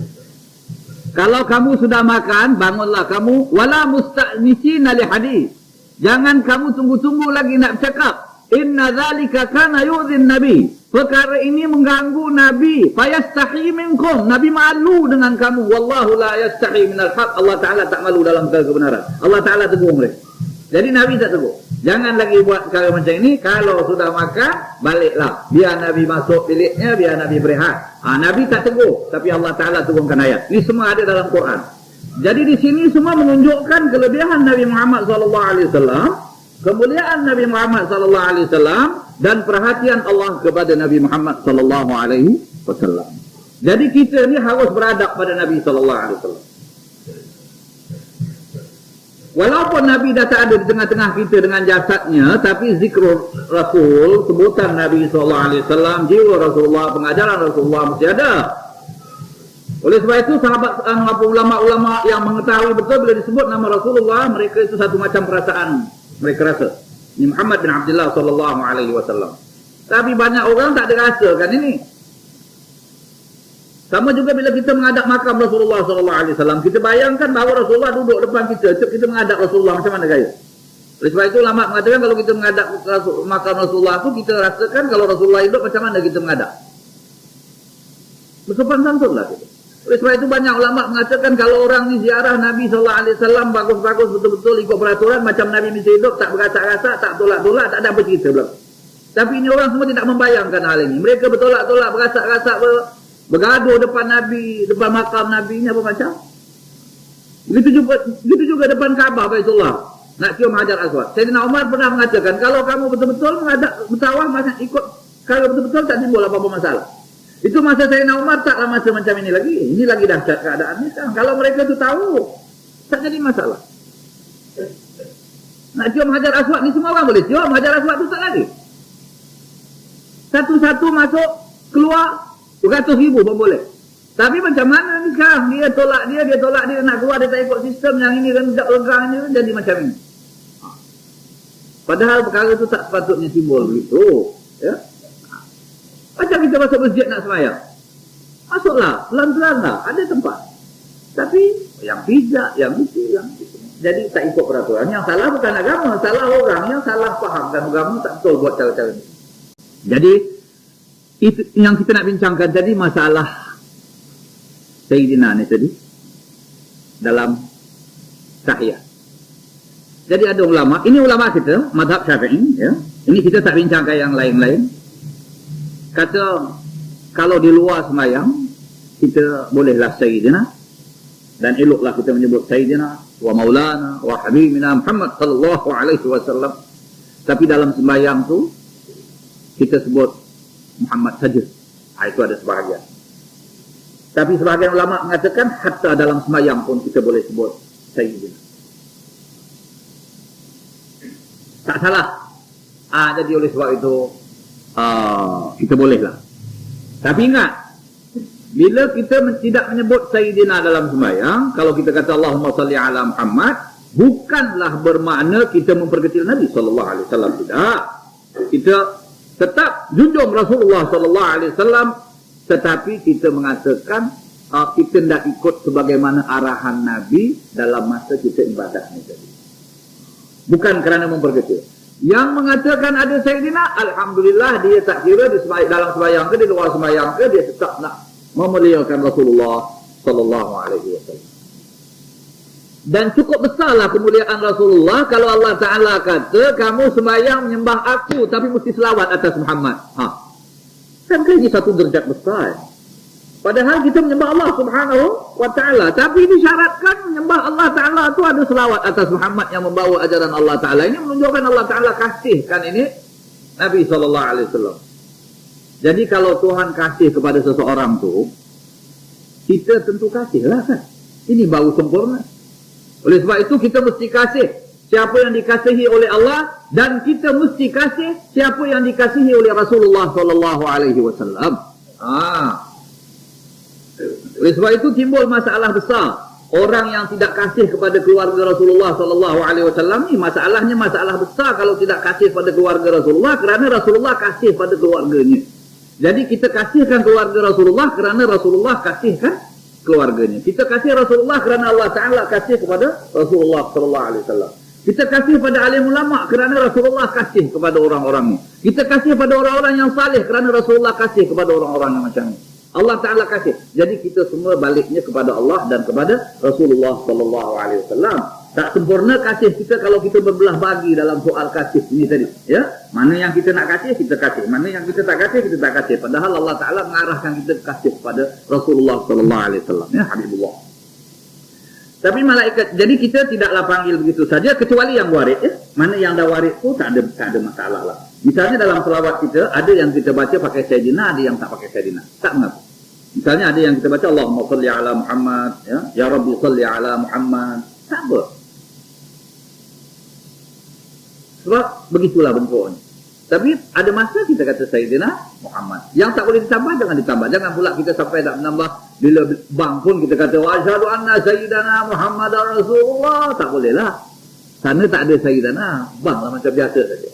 A: Kalau kamu sudah makan, bangunlah kamu. وَلَا مُسْتَأْنِسِينَ لِحَدِيث. Jangan kamu tunggu-tunggu lagi nak bercakap. Inna dzalika kana yu'dhin nabi. Perkara ini mengganggu Nabi. Fayastahi minkum. Nabi malu dengan kamu. Wallahu la yastahi minal haq. Allah Ta'ala tak malu dalam perkara kebenaran. Allah Ta'ala tegur mereka. Jadi Nabi tak tegur. Jangan lagi buat perkara macam ini. Kalau sudah makan, baliklah. Biar Nabi masuk biliknya, biar Nabi berehat. Nabi tak tegur. Tapi Allah Ta'ala tegurkan ayat. Ini semua ada dalam Quran. Jadi di sini semua menunjukkan kelebihan Nabi Muhammad SAW, kemuliaan Nabi Muhammad SAW, dan perhatian Allah kepada Nabi Muhammad SAW. Jadi kita ni harus beradab pada Nabi SAW. Walaupun Nabi dah tak ada di tengah-tengah kita dengan jasadnya, tapi zikrul Rasul, sebutan Nabi SAW, jiwa Rasulullah, pengajaran Rasulullah mesti ada. Oleh sebab itu sahabat ulama-ulama yang mengetahui betul bila disebut nama Rasulullah, mereka itu satu macam perasaan mereka rasa. Ini Muhammad bin Abdullah SAW. Tapi banyak orang tak ada rasa kan ini. Sama juga bila kita menghadap makam Rasulullah SAW, kita bayangkan bahawa Rasulullah duduk depan kita, kita menghadap Rasulullah macam mana gaya? Oleh sebab itu ulama mengatakan kalau kita menghadap makam Rasulullah itu, kita rasakan kalau Rasulullah hidup macam mana kita menghadap. Bersopan santunlah kita. Oleh sebab itu banyak ulama mengatakan kalau orang ni ziarah Nabi SAW bagus-bagus betul-betul ikut peraturan macam Nabi mesti hidup, tak berasak-rasak, tak tolak-tolak, tak ada apa cerita belum. Tapi ini orang semua tidak membayangkan hal ini. Mereka bertolak-tolak, berasak-rasak, bergaduh depan Nabi, depan makam Nabi ni apa macam. Begitu juga depan Kaabah Baitullah, nak cium Hajar Aswad. Sayyidina Umar pernah mengatakan kalau kamu betul-betul menghadap bertawaf macam ikut, kalau betul-betul tak timbul apa-apa masalah. Itu masa Sayyidina Umar taklah masa macam ini lagi. Ini lagi dahsyat keadaannya sekarang. Kalau mereka tu tahu, tak jadi masalah. Nak cium Hajar Aswad ni semua orang boleh cium. Hajar Aswad tu tak lagi. Satu-satu masuk, keluar, 100,000 pun boleh. Tapi macam mana ni sekarang? Dia tolak dia nak keluar, dia tak ikut sistem yang ini regang ni, jadi macam ini. Padahal perkara tu tak sepatutnya timbul begitu. Ya? Macam kita masuk masjid nak semayang. Masuklah, pelan-pelan lah, ada tempat. Tapi yang pijak, yang itu, yang itu. Jadi tak ikut peraturan. Yang salah bukan agama, salah orang. Yang salah fahamkan agama tak betul buat cara-cara ini. Jadi itu yang kita nak bincangkan tadi, masalah Sayyidina ni tadi dalam tahiyat. Jadi ada ulama, ini ulama kita mazhab Syafi'i, ya. Ini kita tak bincangkan yang lain-lain. Kata kalau di luar sembahyang kita bolehlah Sayyidina, dan eloklah kita menyebut Sayyidina wa Maulana wa Habibina Muhammad sallallahu alaihi wasallam. Tapi dalam sembahyang tu kita sebut Muhammad saja. Itu ada sebahagian. Tapi sebahagian ulama mengatakan hatta dalam sembahyang pun kita boleh sebut Sayyidina. Tak salah. Jadi oleh sebab itu kita bolehlah. Tapi ingat, bila kita tidak menyebut Sayyidina dalam sembahyang, kalau kita kata Allahumma salli ala Muhammad, bukanlah bermakna kita memperkecil Nabi SAW. Tidak. Kita tetap junjung Rasulullah SAW, tetapi kita mengatakan kita tidak ikut sebagaimana arahan Nabi dalam masa kita ibadah ni tadi. Bukan kerana memperkecil. Yang mengatakan ada Sayyidina, alhamdulillah dia tak kira di dalam sembahyang ke, di luar sembahyang ke, dia tetap nak memuliakan Rasulullah sallallahu alaihi wasallam. Dan cukup besarlah kemuliaan Rasulullah kalau Allah Ta'ala kata, kamu sembahyang menyembah aku, tapi mesti selawat atas Muhammad. Kan ini satu derajat besar. Padahal kita menyembah Allah Subhanahu wa Ta'ala, tapi disyaratkan menyembah Allah Ta'ala itu ada selawat atas Muhammad yang membawa ajaran Allah Ta'ala. Ini menunjukkan Allah Ta'ala kasihkan ini Nabi SAW. Jadi kalau Tuhan kasih kepada seseorang tu, kita tentu kasihlah kan. Ini baru sempurna. Oleh sebab itu kita mesti kasih siapa yang dikasihi oleh Allah, dan kita mesti kasih siapa yang dikasihi oleh Rasulullah SAW. Oleh sebab itu timbul masalah besar. Orang yang tidak kasih kepada keluarga Rasulullah SAW ni masalahnya masalah besar kalau tidak kasih pada keluarga Rasulullah, kerana Rasulullah kasih pada keluarganya. Jadi kita kasihkan keluarga Rasulullah kerana Rasulullah kasihkan keluarganya. Kita kasih Rasulullah kerana Allah Ta'ala kasih kepada Rasulullah SAW. Kita kasih pada alim ulama kerana Rasulullah kasih kepada orang-orangnya. Kita kasih pada orang-orang yang salih kerana Rasulullah kasih kepada orang-orang yang macam ni. Allah Ta'ala kasih. Jadi kita semua baliknya kepada Allah dan kepada Rasulullah SAW. Tak sempurna kasih kita kalau kita berbelah bagi dalam soal kasih ini tadi. Ya, mana yang kita nak kasih, kita kasih. Mana yang kita tak kasih, kita tak kasih. Padahal Allah Ta'ala mengarahkan kita kasih kepada Rasulullah SAW. Ya, Habibullah. Tapi malaikat, jadi kita tidaklah panggil begitu saja kecuali yang warid. Ya. Mana yang dah warid tu tak ada masalah lah. Misalnya dalam selawat kita, ada yang kita baca pakai Sayyidina, ada yang tak pakai Sayyidina. Tak mengapa. Misalnya ada yang kita baca Allahumma salli ala Muhammad, ya Rabbi salli ala Muhammad. Tak apa. Sebab begitulah bentuknya. Tapi ada masa kita kata Sayyidina Muhammad. Yang tak boleh ditambah, jangan ditambah. Jangan pula kita sampai tak menambah. Bila bang pun kita kata wa asyhadu anna Sayyidina Muhammadar Rasulullah. Tak boleh lah. Sana tak ada Sayyidina. Bang lah macam biasa saja.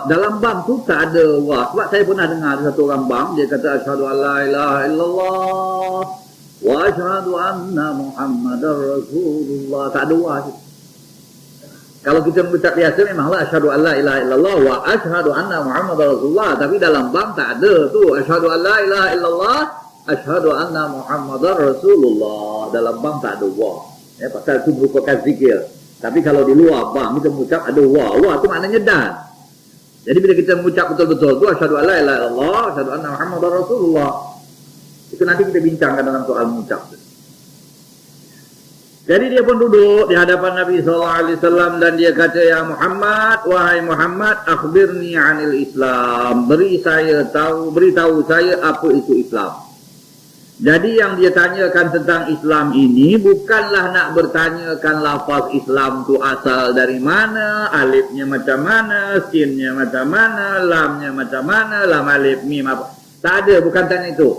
A: Dalam bang tu tak ada wah. Sebab saya pernah dengar ada satu orang bang, dia kata asyhadu an la ilaha illallah wa asyhadu anna Muhammadar Rasulullah. Tak ada wah. Kalau kita mengucap biasa memanglah asyhadu an la ilaha illallah wa asyhadu anna Muhammadar Rasulullah, tapi dalam bang tak ada tu asyhadu an la ilaha illallah asyhadu anna Muhammadar Rasulullah. Dalam bang tak ada wah. Ya, pasal itu merupakan zikir. Tapi kalau di luar bang kita mengucap ada wah. Wah tu maknanya dan. Jadi bila kita mengucap betul-betul tu asyhadu an la ilaha illallah asyhadu anna Muhammadar Rasulullah. Itu nanti kita bincangkan dalam soal mengucap tu. Jadi dia pun duduk di hadapan Nabi SAW dan dia kata, ya Muhammad, wahai Muhammad, akhbirni anil Islam. Beritahu saya apa itu Islam. Jadi yang dia tanyakan tentang Islam ini bukanlah nak bertanyakan lafaz Islam tu asal dari mana, alifnya macam mana, sinnya macam mana, lamnya macam mana, lam alif mim apa. Tak ada, bukan tanya itu.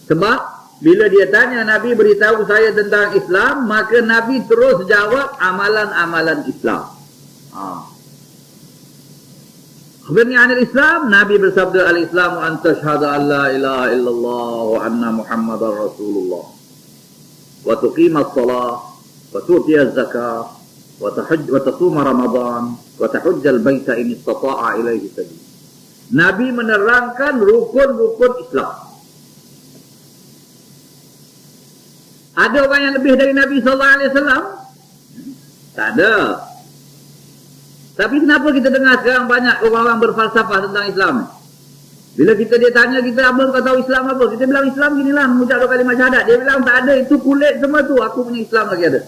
A: Sebab bila dia tanya Nabi beritahu saya tentang Islam, maka Nabi terus jawab amalan-amalan Islam. Akhbirni anil Islam, Nabi bersabda al-Islamu an tashhadu an la ilaha illallah wa anna Muhammadar Rasulullah wa tuqimas salah wa tu'tiyaz zakah wa tasuma Ramadan wa tahujjal baita in istata'a ilaihi sabil. Nabi menerangkan rukun-rukun Islam. Ada orang yang lebih dari Nabi SAW? Tak ada. Tapi kenapa kita dengar sekarang banyak orang-orang berfalsafah tentang Islam? Bila dia tanya kita, apa kau tahu Islam apa? Kita bilang Islam ginilah, mengucap 2 kalimat syahadat. Dia bilang tak ada, itu kulit semua tu. Aku punya Islam lagi ada.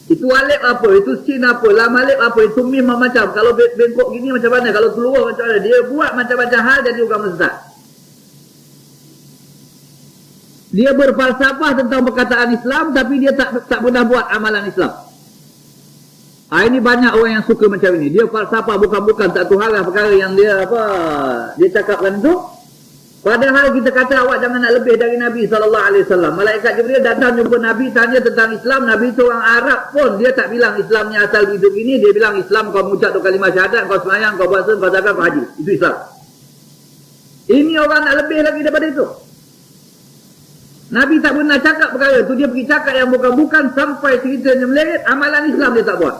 A: Itu alif apa? Itu sin apa? Lam alif apa? Itu mim macam. Kalau bengkok gini macam mana? Kalau keluar macam mana? Dia buat macam-macam hal jadi orang sesat. Dia berfalsafah tentang perkataan Islam, tapi dia tak pernah buat amalan Islam. Ini banyak orang yang suka macam ini. Dia falsafah bukan tak tuhan lah perkara yang dia dia cakapkan tu. Padahal kita kata awak jangan nak lebih dari Nabi SAW. Malaikat Jibril datang jumpa Nabi, tanya tentang Islam. Nabi tu orang Arab pun dia tak bilang Islamnya asal hidup ini. Dia bilang Islam kau mengucap 2 kalimat syahadat, kau sembahyang, kau puasa, kau zakat, kau haji. Itu Islam. Ini orang nak lebih lagi daripada itu. Nabi tak pernah cakap perkara tu, dia pergi cakap yang bukan-bukan sampai ceritanya meleret, amalan Islam dia tak buat.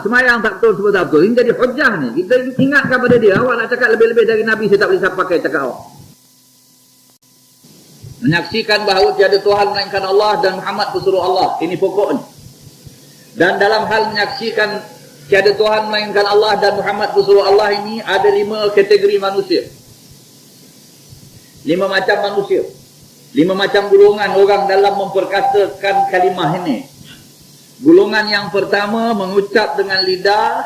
A: Semayang tak betul, semua tak betul. Ini jadi hujah ni. Kita ingatkan pada dia, awak nak cakap lebih-lebih dari Nabi, saya tak boleh pakai cakap awak. Menyaksikan bahawa tiada Tuhan melainkan Allah dan Muhammad pesuruh Allah. Ini pokoknya. Dan dalam hal menyaksikan tiada Tuhan melainkan Allah dan Muhammad pesuruh Allah ini, ada 5 kategori manusia. 5 macam manusia. 5 macam golongan orang dalam memperkatakan kalimah ini. Golongan yang pertama, mengucap dengan lidah,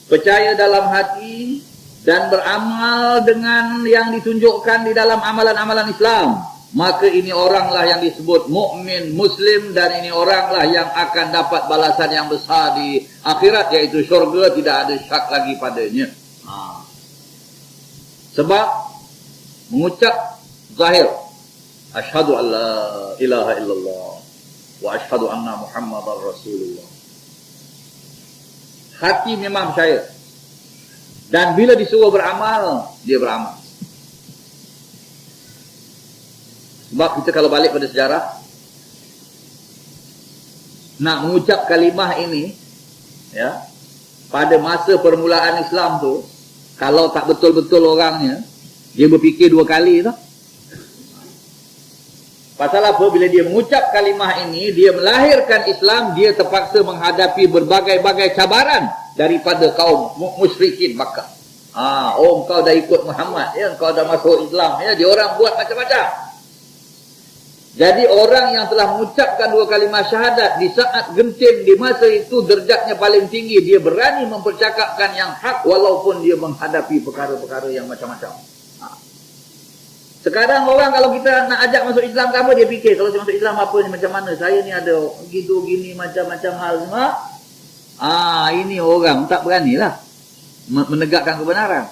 A: percaya dalam hati, dan beramal dengan yang ditunjukkan di dalam amalan-amalan Islam. Maka ini oranglah yang disebut mukmin Muslim, dan ini oranglah yang akan dapat balasan yang besar di akhirat, iaitu syurga, tidak ada syak lagi padanya. Sebab mengucap zahir, asyhadu an la ilaha illallah wa asyhadu anna Muhammadar Rasulullah. Hati memang percaya. Dan bila disuruh beramal, dia beramal. Sebab kita kalau balik pada sejarah, nak mengucap kalimah ini, ya, pada masa permulaan Islam tu, kalau tak betul-betul orangnya, dia berfikir 2 kali tu. Pasal apa? Bila dia mengucap kalimah ini, dia melahirkan Islam, dia terpaksa menghadapi berbagai-bagai cabaran daripada kaum musyrikin Makkah. Kau dah ikut Muhammad, ya, kau dah masuk Islam, ya, dia orang buat macam-macam. Jadi orang yang telah mengucapkan 2 kalimah syahadat di saat genting, di masa itu derajatnya paling tinggi, dia berani mempercakapkan yang hak walaupun dia menghadapi perkara-perkara yang macam-macam. Sekarang orang kalau kita nak ajak masuk Islam ke apa, dia fikir kalau saya masuk Islam apa ni, macam mana, saya ni ada gitu gini macam-macam hal semua. Ini orang tak beranilah menegakkan kebenaran.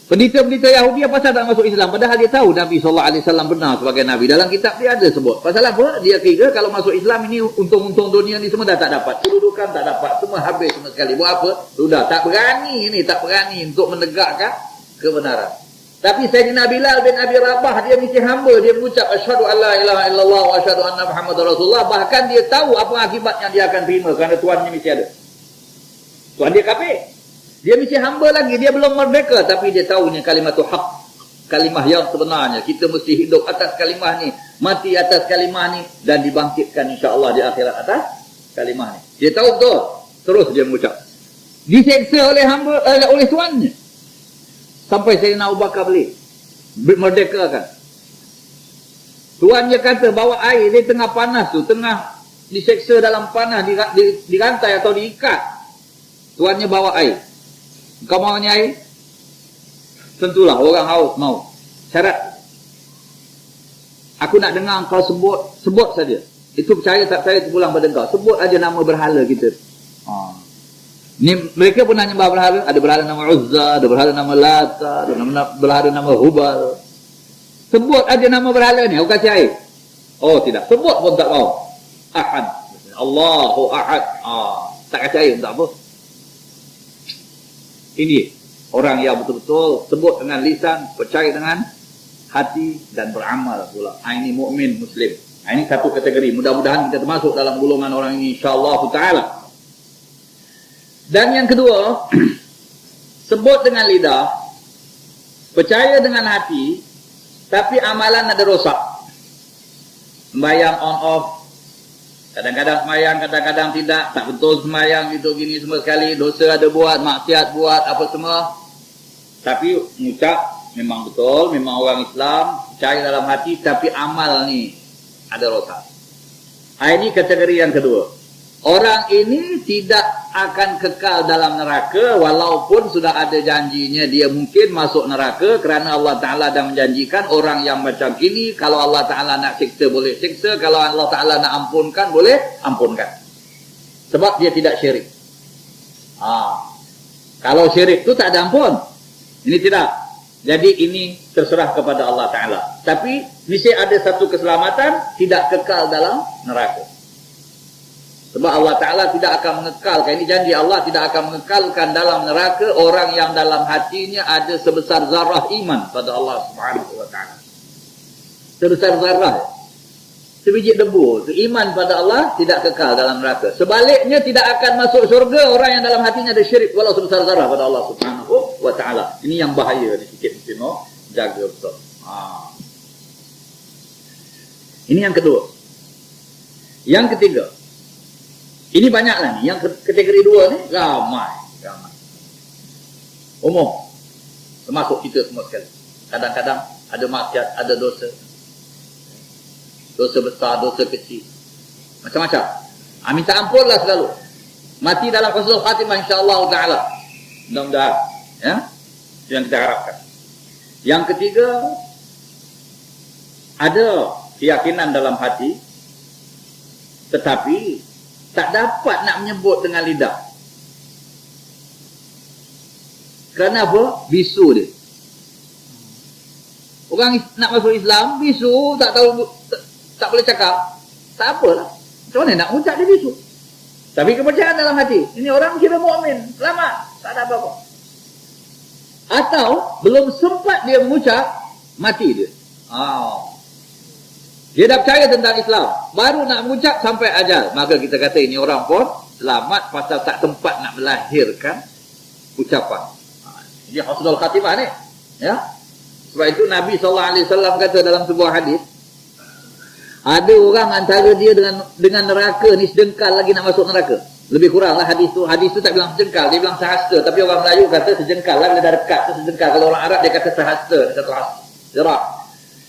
A: Pendeta-pendeta Yahudi apa pasal tak masuk Islam, padahal dia tahu Nabi SAW benar sebagai Nabi. Dalam kitab dia ada sebut. Pasal apa? Dia kira kalau masuk Islam ini untung-untung dunia ni semua dah tak dapat, kedudukan tak dapat, semua habis sama sekali. Buat apa? Sudah tak berani ini, tak berani untuk menegakkan kebenaran. Tapi Sayyidina Bilal bin Abi Rabah, dia mesti hamba, dia mengucap asyhadu an la ilaha illallah wa asyhadu anna Muhammadar Rasulullah. Bahkan dia tahu apa akibat yang dia akan terima, kerana Tuhannya mesti ada. Tuhan dia kafir. Dia mesti hamba lagi, dia belum merdeka, tapi dia tahu ni kalimah tu hak, kalimah yang sebenarnya. Kita mesti hidup atas kalimah ni, mati atas kalimah ni, dan dibangkitkan insya-Allah di akhirat atas kalimah ni. Dia tahu betul. Terus dia mengucap. Diseksa oleh hamba, oleh tuannya. Sampai Sayyidina Abu Bakar beli merdekakan. Tuannya kata bawa air, dia tengah panas tu, tengah diseksa dalam panas, dirantai atau diikat. Tuannya bawa air. Kau mau ni air? Tentulah orang haus mau. Syarat, aku nak dengar kau sebut saja. Itu percaya tak percaya terpulang pada kau. Sebut aja nama berhala kita. Ni mereka pernah nyembah berhala. Ada berhala nama Uzza, ada berhala nama Lata, ada berhala nama Hubal. Sebut aja nama berhala ni, aku kasih air. Oh tidak, sebut pun tak mau. Ahad, Allahu Ahad. Tak kasih air, tak apa. Ini orang yang betul-betul sebut dengan lisan, percaya dengan hati, dan beramal pula. Ini mukmin Muslim. Ini satu kategori. Mudah-mudahan kita termasuk dalam golongan orang ini, insya-Allah taala. Dan yang kedua, sebut dengan lidah, percaya dengan hati, tapi amalan ada rosak. Sembahyang on off, kadang-kadang sembahyang, kadang-kadang tidak, tak betul sembahyang, gitu gini semua sekali, dosa ada buat, maksiat buat, apa semua. Tapi mengucap memang betul, memang orang Islam, percaya dalam hati, tapi amal ni ada rosak. Ini kategori yang kedua. Orang ini tidak akan kekal dalam neraka walaupun sudah ada janjinya dia mungkin masuk neraka, kerana Allah Ta'ala dah menjanjikan orang yang macam ini, kalau Allah Ta'ala nak siksa boleh siksa, kalau Allah Ta'ala nak ampunkan boleh ampunkan. Sebab dia tidak syirik. Kalau syirik tu tak ada ampun. Ini tidak. Jadi ini terserah kepada Allah Ta'ala. Tapi mesti ada satu keselamatan, tidak kekal dalam neraka. Sebab Allah Ta'ala tidak akan mengekalkan, ini janji Allah, tidak akan mengekalkan dalam neraka orang yang dalam hatinya ada sebesar zarah iman pada Allah Subhanahu Wa Ta'ala. Sebesar zarah, sebiji debu, itu iman pada Allah tidak kekal dalam neraka. Sebaliknya tidak akan masuk surga orang yang dalam hatinya ada syirik walau sebesar zarah pada Allah Subhanahu Wa Ta'ala. Ini yang bahaya ni, sikit mesti no jaga betul. Ini yang kedua. Yang ketiga, ini banyaklah ni. Yang kategori dua ni ramai. Umum, termasuk kita semua sekali. Kadang-kadang ada maksiat, ada dosa. Dosa besar, dosa kecil. Macam-macam. Minta ampunlah selalu. Mati dalam husnul khatimah insya-Allah Ta'ala. Mudah-mudahan. Ya? Itu yang kita harapkan. Yang ketiga, ada keyakinan dalam hati, tetapi tak dapat nak menyebut dengan lidah. Kerana apa? Bisu dia. Orang nak masuk Islam, bisu, tak tahu, tak boleh cakap. Tak apalah. Macam mana nak ucap dia bisu? Tapi kepercayaan dalam hati. Ini orang kira mukmin, selamat, tak ada apa-apa. Atau belum sempat dia mengucap, mati dia. Dia dah percaya tentang Islam, baru nak mengucap sampai ajal. Maka kita kata ini orang pun selamat pasal tak tempat nak melahirkan ucapan. Jadi husnul khatimah ni. Ya. Sebab itu Nabi SAW kata dalam sebuah hadis, ada orang antara dia dengan neraka ni sedengkal lagi nak masuk neraka. Lebih kurang lah hadis tu. Hadis tu tak bilang sejengkal, dia bilang sehasta. Tapi orang Melayu kata sejengkal lah, bila dah dekat tu sejengkal. Kalau orang Arab dia kata sehasta, satu hasta.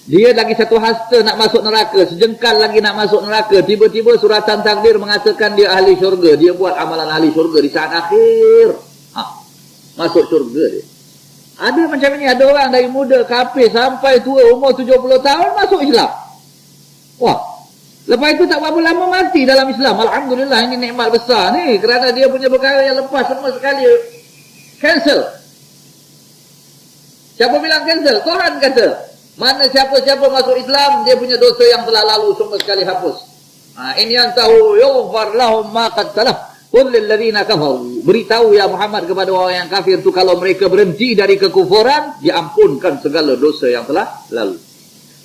A: Dia lagi satu hasta nak masuk neraka, sejengkal lagi nak masuk neraka. Tiba-tiba suratan takdir mengatakan dia ahli syurga. Dia buat amalan ahli syurga di saat akhir. Masuk syurga dia. Ada macam ni, ada orang dari muda kafir sampai tua umur 70 tahun masuk Islam. Wah. Lepas itu tak berapa lama mati dalam Islam. Alhamdulillah, ini nikmat besar ni. Kerana dia punya perkara yang lepas semua sekali cancel. Siapa bilang cancel? Tuhan kata. Mana siapa-siapa masuk Islam, dia punya dosa yang telah lalu semua sekali hapus. In yantahu yughfar lahum ma qad salaf. Qul lil ladzina kafaru. Beritahu ya Muhammad kepada orang yang kafir itu, kalau mereka berhenti dari kekufuran, diampunkan segala dosa yang telah lalu.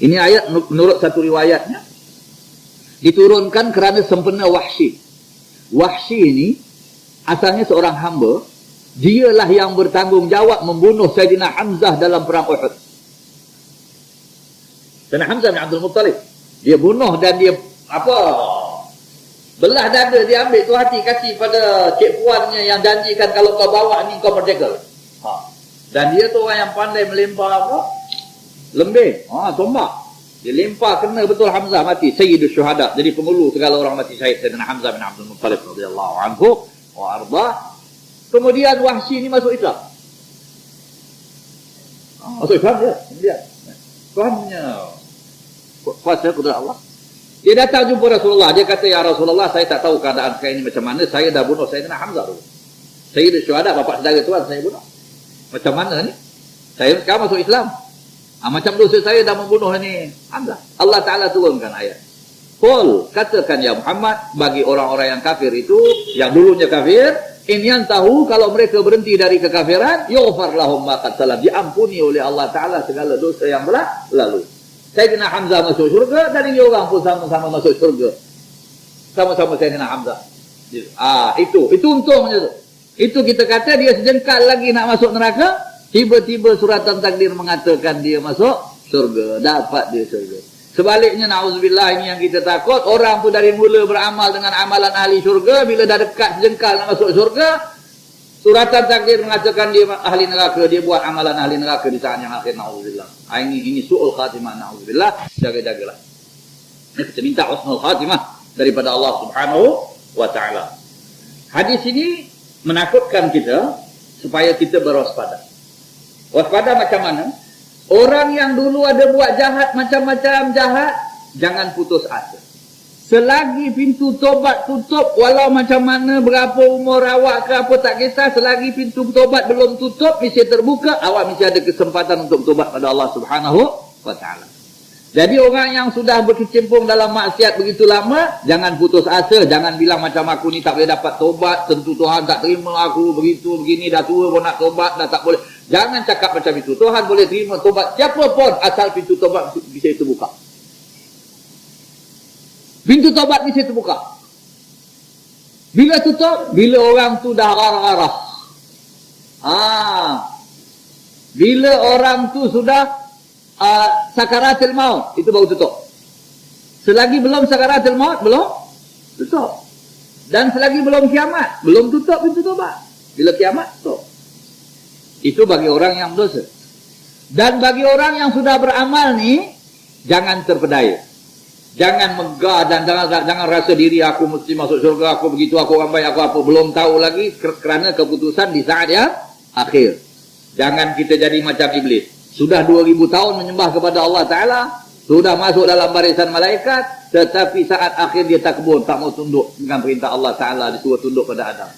A: Ini ayat menurut satu riwayatnya diturunkan kerana sempena Wahsy. Wahsy ini asalnya seorang hamba. Dialah yang bertanggungjawab membunuh Sayyidina Hamzah dalam perang Uhud. Sayyidina Hamzah bin Abdul Muttalib. Dia bunuh dan dia belah dada, dia ambil tu hati, kasih pada cik puannya yang janjikan kalau kau bawa ni kau merdeka. Dan dia tu orang yang pandai melempar lembing. Tombak. Dia lempar kena betul Hamzah, mati. Sayyidus Syuhada. Jadi penghulu segala orang mati syahid, Sayyidina Hamzah bin Abdul Muttalib radhiyallahu anhu wa arda. Kemudian Wahsy ni masuk Islam. Masuk Islam dia. Kemudian Tuhan punya kuasa kudrat Allah. Dia datang jumpa Rasulullah. Dia kata, ya Rasulullah, saya tak tahu keadaan sekarang ini macam mana. Saya dah bunuh Sayyidina Hamzah dulu. Sayyidus Syuhada, bapak saudara tuan saya bunuh. Macam mana ni? Saya sekarang masuk Islam. Macam dosa saya dah membunuh ni Hamzah. Allah Ta'ala turunkan ayat. Qul, katakan ya Muhammad, bagi orang-orang yang kafir itu, yang dulunya kafir, in yantahu, kalau mereka berhenti dari kekafiran, yughfar lahum ma qad salaf, diampuni oleh Allah Ta'ala segala dosa yang telah lalu. Sayyidina Hamzah masuk syurga, dan ini orang pun sama-sama masuk syurga. Sama-sama Sayyidina Hamzah. Itu untungnya tu. Itu kita kata dia sejengkal lagi nak masuk neraka, tiba-tiba suratan takdir mengatakan dia masuk syurga, dapat dia syurga. Sebaliknya, na'udzubillah, ini yang kita takut, orang tu dari mula beramal dengan amalan ahli syurga, bila dah dekat sejengkal nak masuk syurga, suratan takdir mengatakan dia ahli neraka, dia buat amalan ahli neraka di saat yang akhir, na'udzubillah. Ini su'ul khatimah, na'udzubillah. Jaga-jagalah. Kita minta husnul khatimah daripada Allah Subhanahu wa Ta'ala. Hadis ini menakutkan kita supaya kita berwaspada. Waspada macam mana? Orang yang dulu ada buat jahat, macam-macam jahat, jangan putus asa. Selagi pintu tobat tutup, walau macam mana, berapa umur awak ke apa tak kisah, selagi pintu tobat belum tutup, mesti terbuka, awak mesti ada kesempatan untuk tobat pada Allah Subhanahu wa Ta'ala. Jadi orang yang sudah berkecimpung dalam maksiat begitu lama, jangan putus asa, jangan bilang macam aku ni tak boleh dapat tobat, tentu Tuhan tak terima aku begitu, begini, dah tua pun nak tobat, dah tak boleh. Jangan cakap macam itu. Tuhan boleh terima tobat siapa pun asal pintu tobat bisa terbuka. Pintu tobat bisa terbuka. Bila tutup? Bila orang tu dah garah-garah. Bila orang tu sudah sakaratul maut, itu baru tutup. Selagi belum sakaratul maut, belum tutup. Dan selagi belum kiamat, belum tutup pintu tobat. Bila kiamat, tutup. Itu bagi orang yang dosa. Dan bagi orang yang sudah beramal ni, jangan terpedaya. Jangan megah dan jangan rasa diri aku mesti masuk syurga, aku begitu, aku orang baik, aku apa. Belum tahu lagi kerana keputusan di saat yang akhir. Jangan kita jadi macam iblis. Sudah 2000 tahun menyembah kepada Allah Ta'ala, sudah masuk dalam barisan malaikat, tetapi saat akhir dia takbur, tak mau tunduk dengan perintah Allah Ta'ala, disuruh tunduk pada Adam.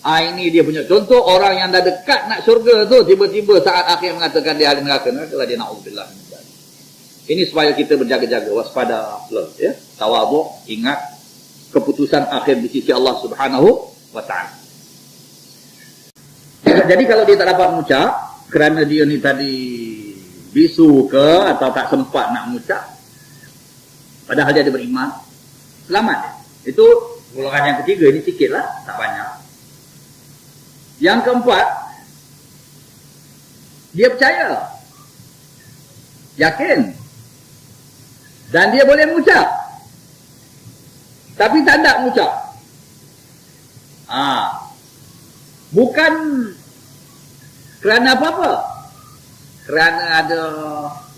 A: Ini dia punya contoh, orang yang dah dekat nak syurga tu, tiba-tiba saat akhir mengatakan dia ahli neraka, kalau dia na'udzubillah. Ini supaya kita berjaga-jaga, waspada, ya. Tawaduk, ingat keputusan akhir di sisi Allah Subhanahu wa Ta'ala. Jadi kalau dia tak dapat mengucap, kerana dia ni tadi bisu ke atau tak sempat nak mengucap, padahal dia ada beriman, selamat. Itu golongan yang ketiga, ini sikit lah, tak banyak. Yang keempat, dia percaya, yakin, dan dia boleh mengucap, tapi tak nak mengucap. Bukan kerana apa-apa, kerana ada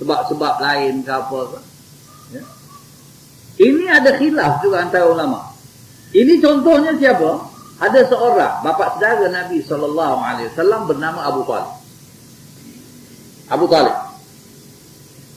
A: sebab-sebab lain ke apa ke. Ya. Ini ada khilaf juga antara ulama. Ini contohnya siapa? Ada seorang bapa saudara Nabi SAW bernama Abu Talib. Abu Talib.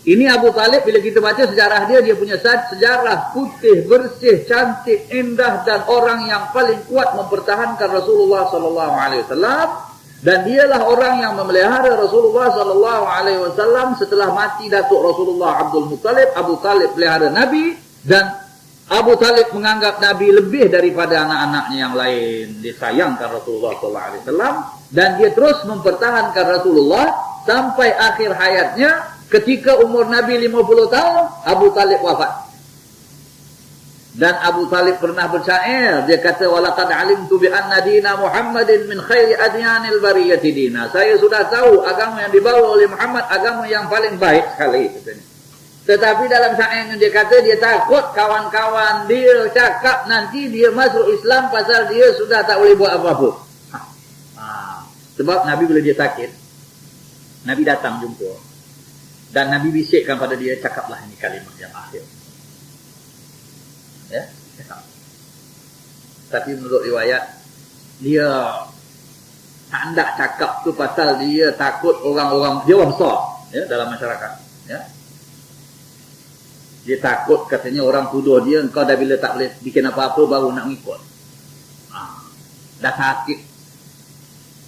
A: Ini Abu Talib, bila kita baca sejarah dia, dia punya sejarah putih, bersih, cantik, indah, dan orang yang paling kuat mempertahankan Rasulullah SAW. Dan dialah orang yang memelihara Rasulullah SAW setelah mati datuk Rasulullah Abdul Muttalib. Abu Talib pelihara Nabi, dan Abu Talib menganggap Nabi lebih daripada anak-anaknya yang lain. Dia sayangkan Rasulullah SAW, dan dia terus mempertahankan Rasulullah sampai akhir hayatnya. Ketika umur Nabi 50 tahun, Abu Talib wafat. Dan Abu Talib pernah bersyair, dia kata, walaqad alimtu bi anna dina Muhammadin min khairi adyanil bariyati dina. Saya sudah tahu agama yang dibawa oleh Muhammad agama yang paling baik sekali, katanya. Tetapi dalam syairnya dia kata, dia takut kawan-kawan dia cakap nanti dia masuk Islam pasal dia sudah tak boleh buat apa-apa. Sebab Nabi bila dia sakit, Nabi datang jumpa, dan Nabi bisikkan pada dia, cakaplah ini kalimat yang akhir. Ya, cakap. Tapi menurut riwayat, dia tak nak cakap tu pasal dia takut orang-orang, dia orang besar, ya, dalam masyarakat. Ya. Dia takut, katanya orang tuduh dia, engkau dah bila tak boleh bikin apa-apa baru nak mengikut. Dah sakit.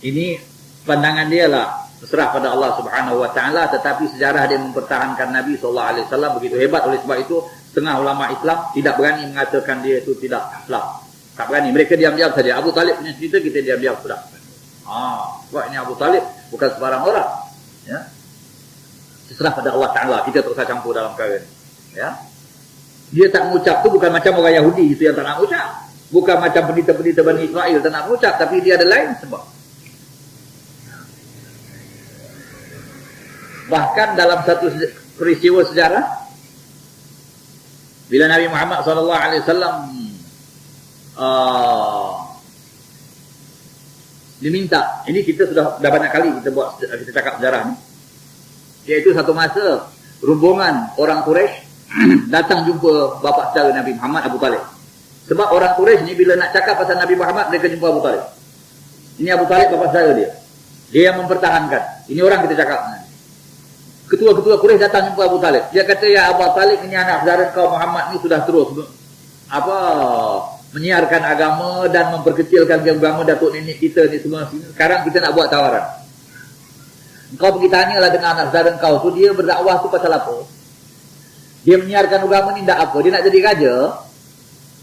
A: Ini pandangan dia lah. Terserah pada Allah Subhanahu wa Ta'ala, tetapi sejarah dia mempertahankan Nabi SAW begitu hebat. Oleh sebab itu, setengah ulama Islam tidak berani mengatakan dia itu tidak Islam. Tak berani. Mereka diam-diam saja. Abu Talib punya cerita, kita diam-diam sudah. Sebab ini Abu Talib bukan sebarang orang. Ya. Terserah pada Allah Ta'ala. Kita terus campur dalam perkara ini. Ya. Dia tak mengucap tu bukan macam orang Yahudi itu yang tak nak mengucap. Bukan macam pendeta-pendeta Bani Israel tak nak mengucap. Tapi dia ada lain sebab. Bahkan dalam satu peristiwa sejarah, bila Nabi Muhammad SAW diminta, ini kita sudah banyak kali kita cakap sejarah ni, iaitu satu masa rombongan orang Quraisy datang jumpa bapa saudara Nabi Muhammad, Abu Talib. Sebab orang Quraisy ni bila nak cakap pasal Nabi Muhammad, mereka jumpa Abu Talib. Ini Abu Talib bapa saudara dia. Dia yang mempertahankan. Ini orang kita cakap. Ketua-ketua Quraisy datang jumpa Abu Talib. Dia kata, ya Abu Talib, ini anak saudara kau Muhammad ni sudah terus menyiarkan agama dan memperkecilkan agama datuk nenek kita ni semua. Sekarang kita nak buat tawaran. Engkau pergi tanyalah dengan anak saudara kau tu, dia berdakwah tu pasal apa? Dia menyiarkan agama ni tak apa. Dia nak jadi raja.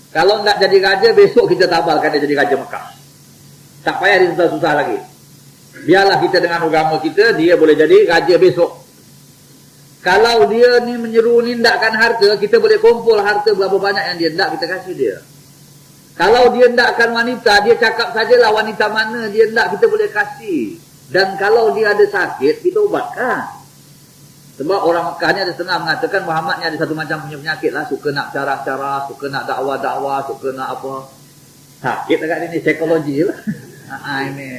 A: Kalau tak jadi raja, besok kita tabalkan dia jadi raja Mekah. Tak payah dia susah-susah lagi. Biarlah kita dengan agama kita, dia boleh jadi raja besok. Kalau dia ni menyeru nindakkan harta, kita boleh kumpul harta berapa banyak yang dia nak, kita kasih dia. Kalau dia ndakkan wanita, dia cakap sajalah wanita mana dia ndak, kita boleh kasih. Dan kalau dia ada sakit, kita ubatkan. Sebab orang Mekah ni ada setengah mengatakan Muhammad ni ada satu macam punya penyakit lah. Suka nak cara-cara, suka nak dakwah-dakwah, suka nak apa. Sakit dekat ni, psikologi lah. Ini.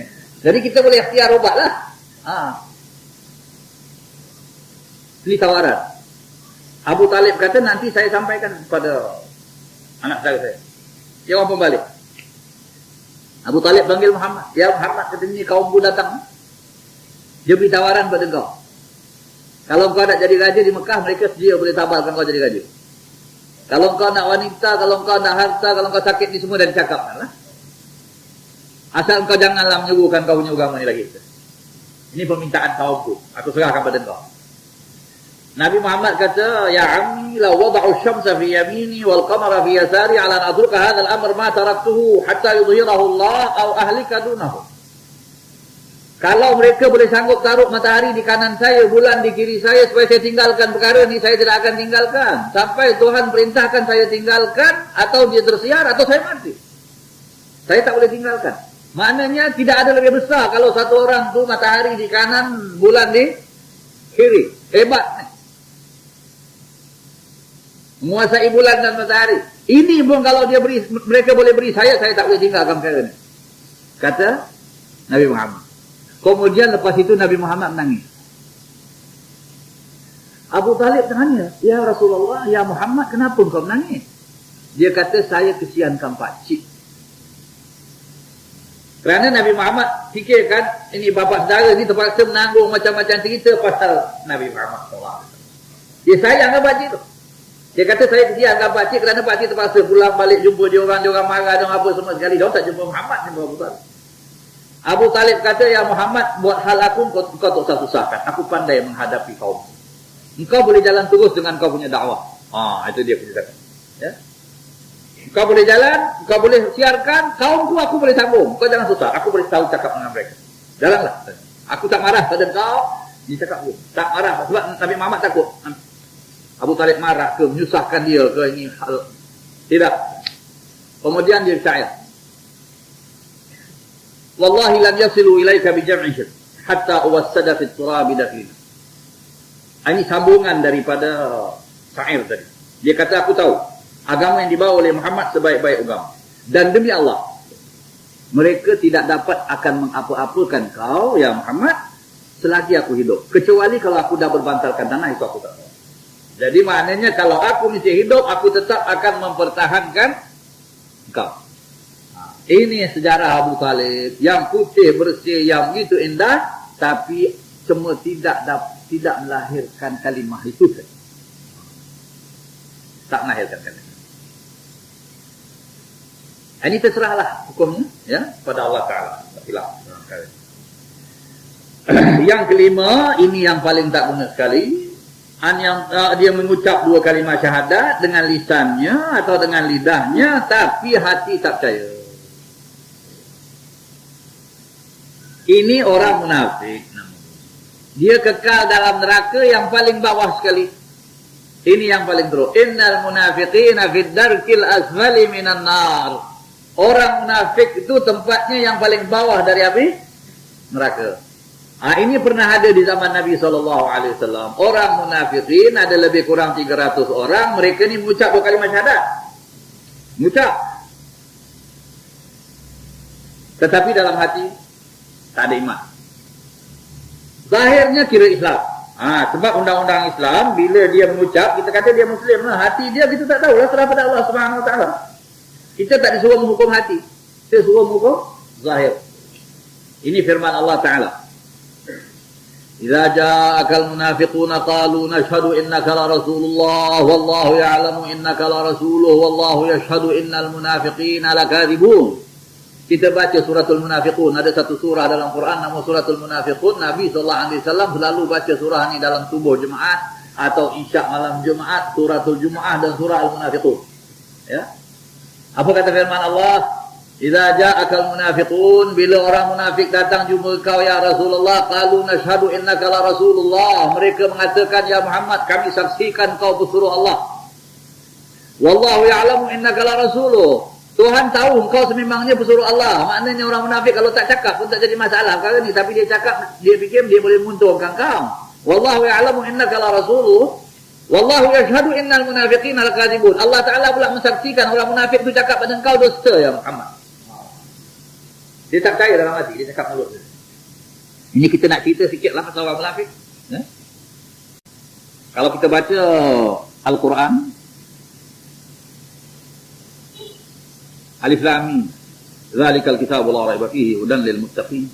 A: Jadi kita boleh ikhtiar ubat lah. Ini tawaran. Abu Talib kata nanti saya sampaikan kepada anak saya. Dia orang pun balik. Abu Talib panggil Muhammad. Ya Muhammad, kata ni kaumku datang. Dia beri tawaran pada kau. Kalau kau nak jadi raja di Mekah, mereka sedia boleh tabalkan kau jadi raja. Kalau kau nak wanita, kalau kau nak harta, kalau kau sakit ni semua dah dicakapkan lah. Asal kau janganlah menyuguhkan kau punya agama ni lagi. Ini permintaan kaumku. Aku serahkan pada kau. Nabi Muhammad kata, ya ammi law wada'u syamsa fi yamini wal qamara fi yasari ala an adruka hadzal amr ma taraktuhu hatta yudhhirahu Allah aw ahlika dunahu. Kalau mereka boleh sanggup taruh matahari di kanan saya, bulan di kiri saya supaya saya tinggalkan perkara ni, saya tidak akan tinggalkan sampai Tuhan perintahkan saya tinggalkan, atau dia tersiar atau saya mati. Saya tak boleh tinggalkan. Maknanya tidak ada lebih besar kalau satu orang tu matahari di kanan, bulan di kiri. Hebat. Menguasai bulan dan matahari. Ini pun kalau dia beri, mereka boleh beri saya tak boleh tinggalkan perkara ni. Kata Nabi Muhammad. Kemudian lepas itu Nabi Muhammad menangis. Abu Talib tanya, ya Rasulullah, ya Muhammad, kenapa kau menangis? Dia kata, saya kesiankan pakcik. Kerana Nabi Muhammad fikirkan, ini bapa saudara ni terpaksa menanggung macam-macam cerita pasal Nabi Muhammad SAW. Dia sayangkan pakcik tu. Dia kata, saya kesiankan pakcik kerana pakcik terpaksa pulang balik jumpa dia orang marah, dia orang apa semua sekali. Dia orang tak jumpa Muhammad, jumpa Abu Talib. Abu Talib kata, ya Muhammad, buat hal aku, kau tak usah susahkan. Aku pandai menghadapi kaum. Engkau boleh jalan terus dengan kau punya dakwah. Itu dia punya kata. Ya? Kau boleh jalan, kau boleh siarkan, kaumku aku boleh sambung. Kau jangan susah, aku boleh tahu cakap dengan mereka. Jalanlah. Aku tak marah pada kau, dia cakap aku. Tak marah, sebab Nabi Muhammad takut. Abu Talib marah ke, menyusahkan dia ke, ini hal. Tidak. Kemudian dia syair. Wallahi lam yasilu ilaika bi jam'ihim hatta uwassada fit turabi dakhilina. Ini sambungan daripada syair tadi. Dia kata, aku tahu agama yang dibawa oleh Muhammad sebaik-baik agama. Dan demi Allah, mereka tidak dapat akan mengapa-apakan kau, ya Muhammad, selagi aku hidup. Kecuali kalau aku dah berbantalkan tanah, itu aku tak tahu. Jadi maknanya kalau aku masih hidup, aku tetap akan mempertahankan kau. Ini sejarah Abu Talib, yang putih bersih, yang begitu indah, tapi semua tidak melahirkan kalimah itu. Tak melahirkan kalimah. Ini terserahlah hukumnya, ya, pada Allah Ta'ala. Yang kelima, ini yang paling tak guna sekali. Dia mengucap dua kalimah syahadat dengan lisannya atau dengan lidahnya, tapi hati tak percaya. Ini orang munafik. Dia kekal dalam neraka yang paling bawah sekali. Ini yang paling teruk. Innal munafiqina fid darkil asfali minan nar. Orang munafik itu tempatnya yang paling bawah dari api neraka. Ini pernah ada di zaman Nabi SAW. Orang munafikin ada lebih kurang 300 orang. Mereka ni mengucap dua kalimah syahadat. Mengucap. Tetapi dalam hati tak ada iman. Zahirnya kira Islam. Sebab undang-undang Islam, bila dia mengucap, kita kata dia Muslim lah. Hati dia kita tak tahu lah, serah pada Allah Subhanahu Wa Taala. Kita tak disuruh menghukum hati, kita suruh menghukum zahir. Ini firman Allah Ta'ala. Idza ja'akal munafiquna qalu nashhadu innaka la rasulullah wallahu ya'lamu innaka la rasuluhu wallahu yashhadu innal munafiqina lakadzibun. Kita baca suratul munafiqun. Ada satu surah dalam Quran nama suratul munafiqun. Nabi SAW selalu baca surah ini dalam tubuh jemaah. atau Isya malam Jumaat, suratul Jumaah dan surah Al-Munafiqun. Ya. Apa kata firman Allah? Idza ja'akal munafiqun, bila orang munafik datang jumpa kau ya Rasulullah, qalu nashhadu innaka la Rasulullah. Mereka mengatakan, ya Muhammad, kami saksikan kau pesuruh Allah. Wallahu ya'lamu innaka la rasuluh. Tuhan tahu kau sememangnya pesuruh Allah. Maknanya orang munafik kalau tak cakap pun tak jadi masalah perkara ni, tapi dia cakap, dia fikir dia boleh menguntungkan kau. Wallahu ya'lamu innaka la rasuluh. Wallahu yashhadu innal munafiqina lakadzibun. Allah Taala pula mensaksikan orang munafik tu cakap pada engkau dusta ya Muhammad. Dia tak percaya dalam hati, dia cakap mulut dia. Ini kita nak cerita sikitlah pasal orang munafik. Ya? Kalau kita baca Al-Quran, Alif Lam Mim, Zalikal kitabu la raiba fihi hudan lil muttaqin,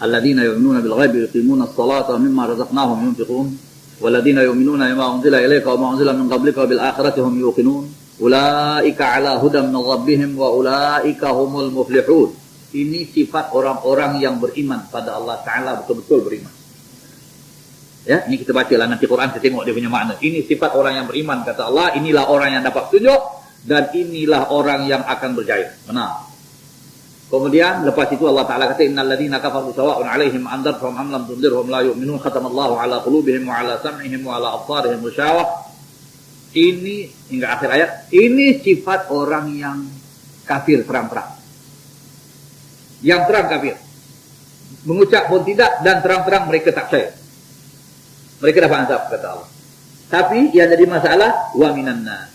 A: alladzina yu'minuna bil ghaibi yuqimuna as-salata mimma razaqnahum yunfiqun, walladzina yu'minuna bima unzila ilayka wa ma unzila min qablika bil akhirati hum yuqinun, ulaika ala hudan min rabbihim wa ulaika humul muflihun. Ini sifat orang-orang yang beriman pada Allah Ta'ala, betul-betul beriman. Ya, ini kita baca lah nanti Quran, kita tengok dia punya makna. Ini sifat orang yang beriman, kata Allah, inilah orang yang dapat petunjuk, dan inilah orang yang akan berjaya. Benar. Kemudian, lepas itu Allah Ta'ala kata, innal ladzina kafaru sawa'un 'alaihim andartahum am lam tundirhum la yu'minun, khatamallahu 'ala qulubihim wa 'ala sam'ihim wa 'ala absarihim ghishawah. Ini, hingga akhir ayat, ini sifat orang yang kafir terang-terang. Yang terang kafir, mengucap pun tidak, dan terang-terang mereka tak percaya. Mereka dapat azab, kata Allah. Tapi yang jadi masalah, wa minan nas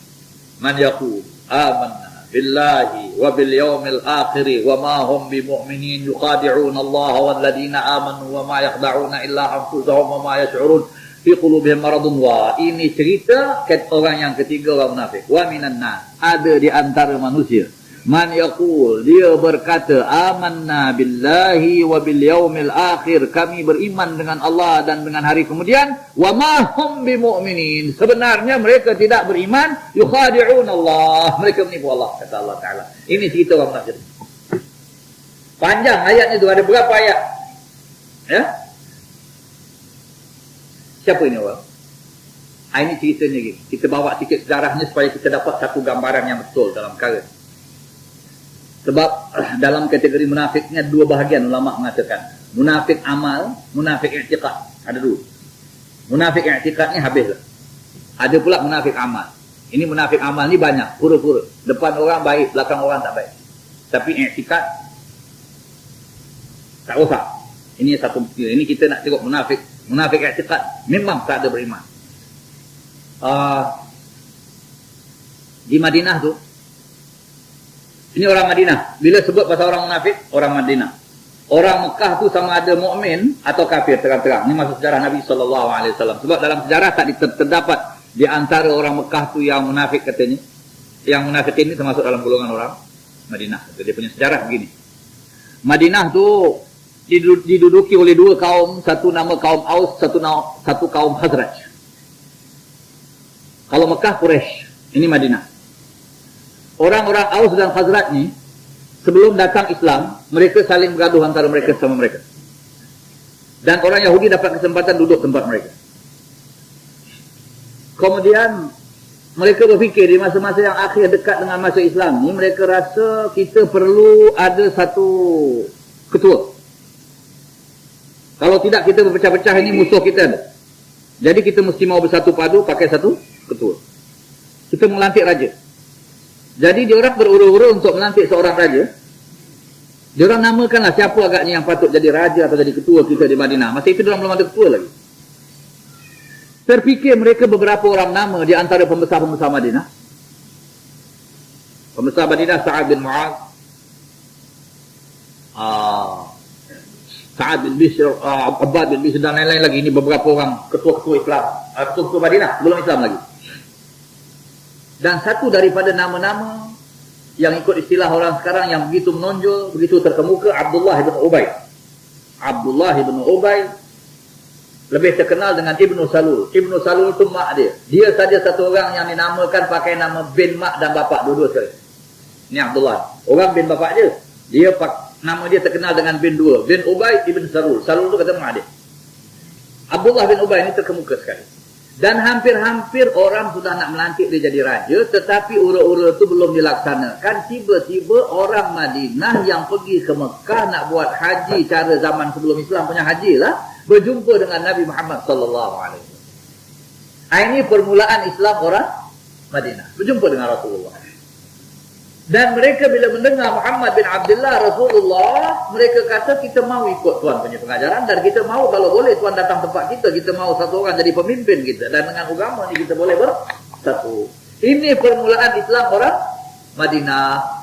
A: man yaqul amanna billahi wa bil yawmil akhir wa ma hum bimu'minin yukhadi'una Allah wal ladina amanu wa ma yakhda'una illa anfusahum wa ma yash'urun fi qulubihim maradun. Wa ini cerita orang yang ketiga, orang munafik. Wa minan nas, ada di antara manusia, man yaqul, dia berkata, amanna billahi wa bil yaumil akhir, kami beriman dengan Allah dan dengan hari kemudian, wa ma hum bimu'minin, sebenarnya mereka tidak beriman, yukhadi'un Allah, mereka menipu Allah, kata Allah Ta'ala. Ini cerita orang munafik. Panjang ayat itu, ada berapa ayat? Ya? Siapa ini orang? Ini ceritanya gini. Kita bawa sikit sejarahnya supaya kita dapat satu gambaran yang betul dalam perkara. Sebab dalam kategori munafiknya dua bahagian ulama mengatakan. Munafik amal, munafik i'tiqad. Ada dua. Munafik i'tiqad ni habislah. Ada pula munafik amal. Ini munafik amal ni banyak, pura-pura. Depan orang baik, belakang orang tak baik. Tapi i'tiqad tak rosak. Ini satu. Ini kita nak tengok munafik. Munafik i'tiqad memang tak ada beriman. Di Madinah tu, ini orang Madinah. Bila sebut pasal orang munafik, orang Madinah. Orang Mekah tu sama ada mukmin atau kafir terang-terang. Ini masuk sejarah Nabi SAW. Sebab dalam sejarah tak terdapat di antara orang Mekah tu yang munafik katanya. Yang munafik ini termasuk dalam golongan orang Madinah. Dia punya sejarah begini. Madinah tu diduduki oleh dua kaum. Satu nama kaum Aus, satu kaum Khazraj. Kalau Mekah, Quraisy. Ini Madinah. Orang-orang Aus dan Khazraj ni, sebelum datang Islam, mereka saling bergaduh antara mereka sama mereka. Dan orang Yahudi dapat kesempatan duduk tempat mereka. Kemudian, mereka berfikir di masa-masa yang akhir dekat dengan masa Islam ni, mereka rasa kita perlu ada satu ketua. Kalau tidak, kita berpecah-pecah, ini musuh kita ada. Jadi kita mesti mau bersatu padu pakai satu ketua. Kita melantik raja. Jadi diorang berurut-urut untuk melantik seorang raja. Diorang namakanlah siapa agaknya yang patut jadi raja atau jadi ketua kita di Madinah. Masa itu diorang belum ada ketua lagi. Terfikir mereka beberapa orang nama di antara pembesar-pembesar Madinah. Pembesar Madinah Sa'ad bin Mu'adz, Sa'ad bin Bishr, Abbad bin Bishr dan lain-lain lagi. Ini beberapa orang ketua-ketua Islam, ketua-ketua Madinah belum Islam lagi. Dan satu daripada nama-nama yang ikut istilah orang sekarang yang begitu menonjol, begitu terkemuka, Abdullah bin Ubay. Abdullah bin Ubay lebih terkenal dengan Ibnu Salul. Ibnu Salul itu mak dia. Dia saja satu orang yang dinamakan pakai nama bin mak dan bapak dua-dua sekali. Ini Abdullah. Orang bin bapak dia. Nama dia terkenal dengan bin dua. Bin Ubay Ibn Salul. Salul itu kata mak dia. Abdullah bin Ubay ini terkemuka sekali. Dan hampir-hampir orang sudah nak melantik dia jadi raja, tetapi ura-ura itu belum dilaksanakan. Tiba-tiba orang Madinah yang pergi ke Mekah nak buat haji cara zaman sebelum Islam punya haji lah, berjumpa dengan Nabi Muhammad sallallahu alaihi wasallam. Ini permulaan Islam orang Madinah, berjumpa dengan Rasulullah. Dan mereka bila mendengar Muhammad bin Abdullah Rasulullah, mereka kata kita mau ikut Tuan punya pengajaran, dan kita mau kalau boleh Tuan datang tempat kita, kita mau satu orang jadi pemimpin kita, dan dengan agama ni kita boleh bersatu. Ini permulaan Islam orang Madinah.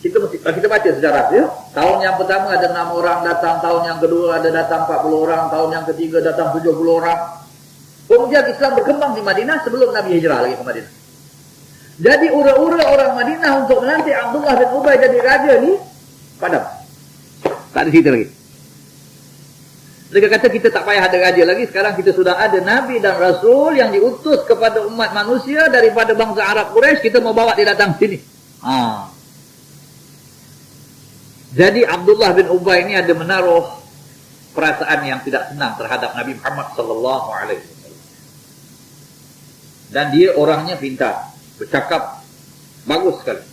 A: Kita baca sejarah dia. Tahun yang pertama ada 6 orang datang, tahun yang kedua ada datang 40 orang, tahun yang ketiga datang 70 orang. Kemudian Islam berkembang di Madinah sebelum Nabi hijrah lagi ke Madinah. Jadi ura-ura orang Madinah untuk melantik Abdullah bin Ubay jadi raja ni padam. Tak ada cerita lagi. Mereka kata kita tak payah ada raja lagi, sekarang kita sudah ada Nabi dan Rasul yang diutus kepada umat manusia daripada bangsa Arab Quraisy, kita mau bawa dia datang sini. Jadi Abdullah bin Ubay ini ada menaruh perasaan yang tidak senang terhadap Nabi Muhammad sallallahu alaihi wasallam. Dan dia orangnya pintar, bercakap bagus sekali.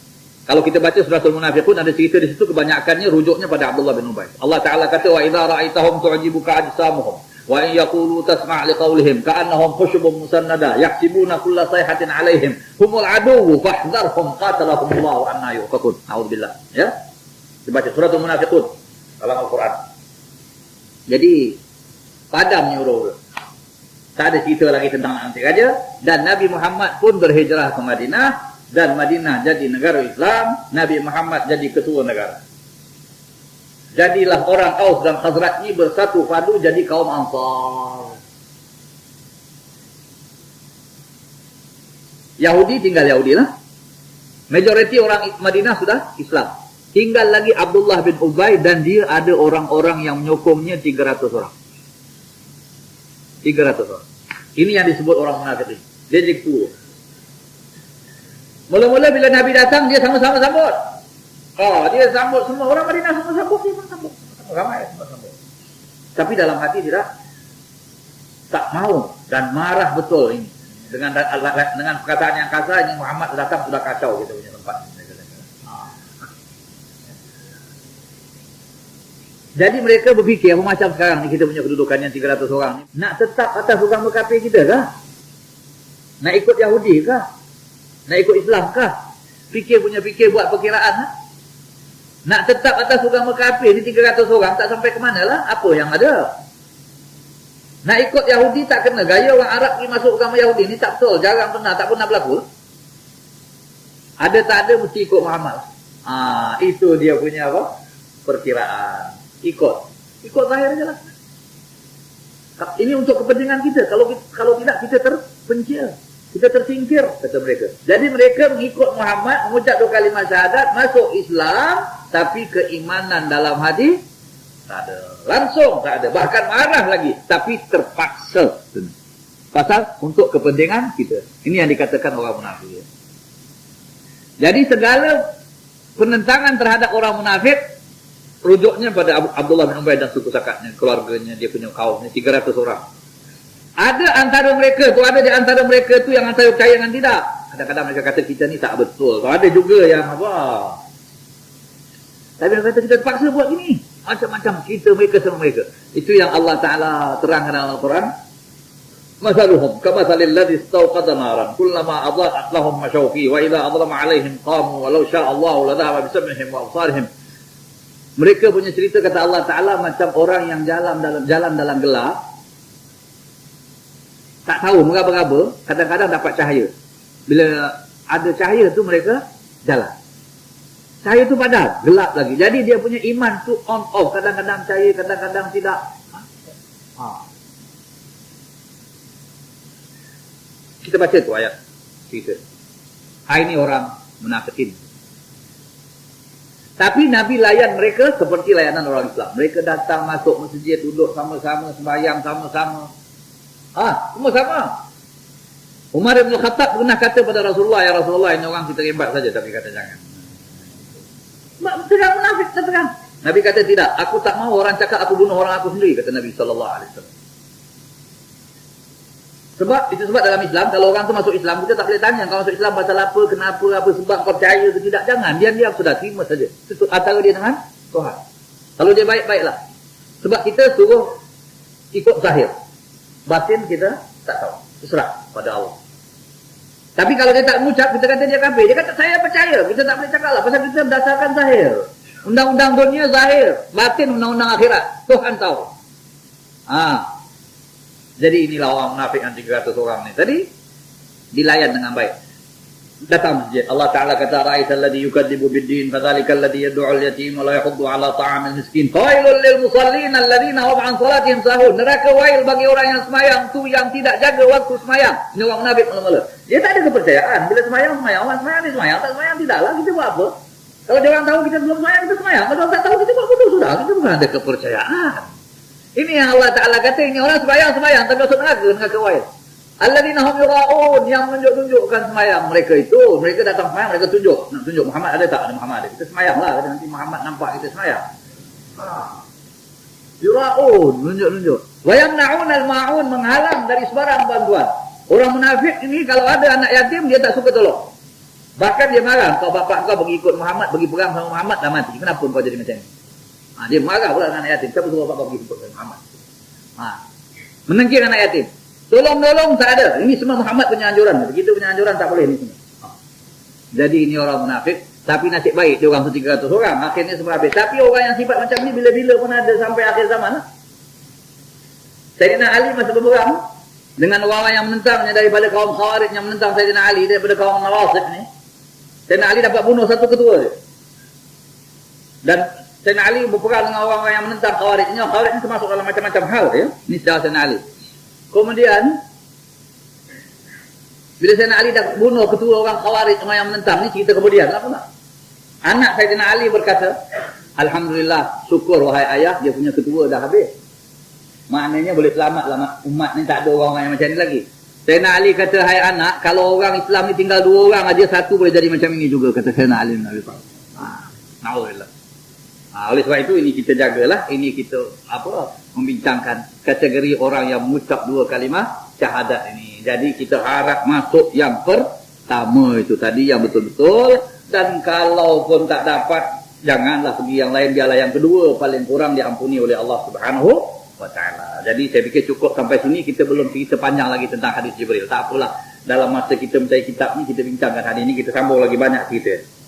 A: Kalau kita baca suratul Munafiqun, ada cerita di situ, kebanyakannya rujuknya pada Abdullah bin Ubay. Allah Taala kata wa idza ra'aitahum tu'jibuka ajsamuhum wa in yaqulu tasma' liqaulihim ka'annahum khushubun musannada yahsibuna kulla sayhatin 'alaihim humul aduwwu fahdharhum qatalahumullahu anna yufakun. A'udzubillah. Ya. Dibaca suratul Munafiqun dalam Al-Quran. Jadi padamnya ura-ura. Tak ada cerita lagi tentang nanti raja. Dan Nabi Muhammad pun berhijrah ke Madinah. Dan Madinah jadi negara Islam. Nabi Muhammad jadi ketua negara. Jadilah orang Aus dan Khazraj ini bersatu padu jadi kaum Ansar. Yahudi tinggal Yahudi lah. Majoriti orang Madinah sudah Islam. Tinggal lagi Abdullah bin Ubay, dan dia ada orang-orang yang menyokongnya 300 orang. 300 orang. Ini yang disebut orang munafik. Dia jadi ketua. Mula-mula bila Nabi datang, dia sama-sama sambut. Dia sambut semua. Orang Madinah semua sambut. Dia pun sambut. Ramai semua sambut. Tapi dalam hati tidak tak mau dan marah betul ini. Dengan perkataan yang kasar, ini Muhammad datang sudah kacau kita punya tempat. Jadi mereka berfikir apa macam sekarang ni kita punya kedudukan yang 300 orang ni. Nak tetap atas agama kafir kita kah? Nak ikut Yahudi kah? Nak ikut Islam kah? Fikir buat perkiraan ha? Nak tetap atas agama kafir ni 300 orang tak sampai ke mana lah? Apa yang ada? Nak ikut Yahudi tak kena. Gaya orang Arab pergi masuk agama Yahudi ni tak betul. Jarang pernah, tak pernah berlaku. Ada tak ada mesti ikut Muhammad. Itu dia punya apa? Perkiraan. Ikut zahir aja lah. Ini untuk kepentingan kita. Kalau tidak kita terpencil, kita tersingkir, kata mereka. Jadi mereka mengikut Muhammad, mengucap 2 kalimat syahadat, masuk Islam, tapi keimanan dalam hati tak ada. Langsung tak ada. Bahkan marah lagi, tapi terpaksa. Pasal untuk kepentingan kita. Ini yang dikatakan orang munafik. Jadi segala penentangan terhadap orang munafik rujuknya pada Abdullah bin Ubay dan suku sakatnya, keluarganya, dia punya kaumnya 300 orang. Ada antara mereka tu, ada di antara mereka tu yang antara percaya dengan tidak. Kadang-kadang mereka kata kita ni tak betul. Ada juga yang apa. Tapi mereka kata kita terpaksa buat gini. Macam-macam kita mereka sama mereka. Itu yang Allah Ta'ala terangkan dalam Al-Quran. Masaluhum kamathalil ladzi istawqada naran kullama adha'at lahum mashawfi wa idza adlama 'alaihim qamu walau syaa Allahu la dhahaba bi sam'ihim wa absarihim. Mereka punya cerita kata Allah Ta'ala macam orang yang jalan dalam gelap. Tak tahu meraba-raba, kadang-kadang dapat cahaya. Bila ada cahaya tu mereka jalan. Cahaya tu padam, gelap lagi. Jadi dia punya iman tu on off, kadang-kadang cahaya, kadang-kadang tidak. Kita baca tu ayat cerita. Ini orang munafikin. Tapi Nabi layan mereka seperti layanan orang Islam. Mereka datang masuk masjid, duduk sama-sama, sembahyang sama-sama. Semua sama. Umar bin Khattab pernah kata pada Rasulullah, ya Rasulullah, ini orang kita rembat saja, tapi kata jangan. Tidak munafik, terang. Nabi kata tidak, aku tak mahu orang cakap aku bunuh orang aku sendiri, kata Nabi sallallahu alaihi wasallam. Sebab itu sebab dalam Islam, kalau orang tu masuk Islam, kita tak boleh tanya kalau masuk Islam pasal apa, kenapa, apa sebab kau percaya ke tidak. Jangan, dia sudah terima saja. Itu antara dia dengan Tuhan. Kalau dia baik-baiklah. Sebab kita suruh ikut zahir. Batin kita tak tahu. Terserah pada Allah. Tapi kalau dia tak mengucap, kita kata dia kafir. Dia kata saya percaya. Kita tak boleh cakap lah. Pasal kita berdasarkan zahir. Undang-undang dunia zahir. Batin undang-undang akhirat. Tuhan tahu. Jadi inilah orang munafik yang 300 orang ni. Tadi dilayan dengan baik. Datang masjid. Allah Ta'ala kata, Ra'aital ladhi yukadzibu bid-din, fadhalikal ladhi yad'u'al yatim, wa la yahuddu ala ta'amil miskin. Fawailul lil musallin alladhina hum 'an salatihim sahun. Neraka wail bagi orang yang semayang tu yang tidak jaga waktu semayang. Ini orang munafik mula-mula. Dia tak ada kepercayaan. Bila semayang, orang semayang ni semayang. Tak semayang, tidaklah. Kita buat apa? Kalau dia orang tahu kita belum semayang, kita semayang. Kalau tak tahu, kita buat bodoh sudah. Kita bukan ada kepercayaan. Ini yang Allah Ta'ala kata, ini orang semayang, tapi masuk neraka wail. Alladzina hum yura'un, yang menunjuk-tunjukkan semayang mereka itu. Mereka datang semayang, mereka tunjuk. Nak tunjuk Muhammad ada tak? Ada Muhammad ada. Kita semayang lah. Nanti Muhammad nampak kita semayang. Yura'un, menunjuk-tunjuk. Wa yamna'un al-ma'un, menghalang dari sebarang bantuan. Orang munafik ini kalau ada anak yatim, dia tak suka tolong. Bahkan dia marah. Kau bapak kau pergi ikut Muhammad, pergi perang sama Muhammad, dah mati. Kenapa kau jadi macam ni? Dia marah pula dengan anak yatim. Siapa suruh bapak kau pergi ikut Muhammad? Menengking anak yatim. Tolong-tolong tak ada. Ini semua Muhammad punya anjuran. Begitu punya anjuran tak boleh ni semua. Jadi ini orang munafik. Tapi nasib baik dia orang 300 orang. Akhirnya semua habis. Tapi orang yang sifat macam ni bila-bila pun ada sampai akhir zaman. Sayyidina Ali masa berperang dengan orang yang menentangnya daripada kaum Khawarij yang menentang Sayyidina Ali daripada kaum Nawasib ni. Sayyidina Ali dapat bunuh satu ketua dia. Dan Sayyidina Ali berperang dengan orang-orang yang menentang Khawarij. Khawarij ni termasuk dalam macam-macam hal ya. Ini sejarah Sayyidina Ali. Kemudian bila Sayyidina Ali dah bunuh ketua orang Khawarij yang menentang ni, cerita kemudian apa tak? Anak Sayyidina Ali berkata, Alhamdulillah, syukur wahai ayah, dia punya ketua dah habis. Maknanya boleh selamatlah umat ni, tak ada orang yang macam ni lagi. Sayyidina Ali kata, hai anak, kalau orang Islam ni tinggal 2 orang aja, satu boleh jadi macam ini juga, kata Sayyidina Ali bin Abi Thalib. Na'udzubillah. Oleh sebab itu ini kita jagalah, ini kita membincangkan kategori orang yang mengucap 2 kalimah syahadat ini. Jadi kita harap masuk yang pertama itu tadi yang betul-betul, dan kalau pun tak dapat janganlah pergi yang lain, biarlah yang kedua, paling kurang diampuni oleh Allah Subhanahu wa Ta'ala. Jadi saya fikir cukup sampai sini, kita belum cerita panjang lagi tentang hadis Jibril. Tak apalah, dalam masa kita mencari kitab ni kita bincangkan hari ini, kita sambung lagi banyak cerita.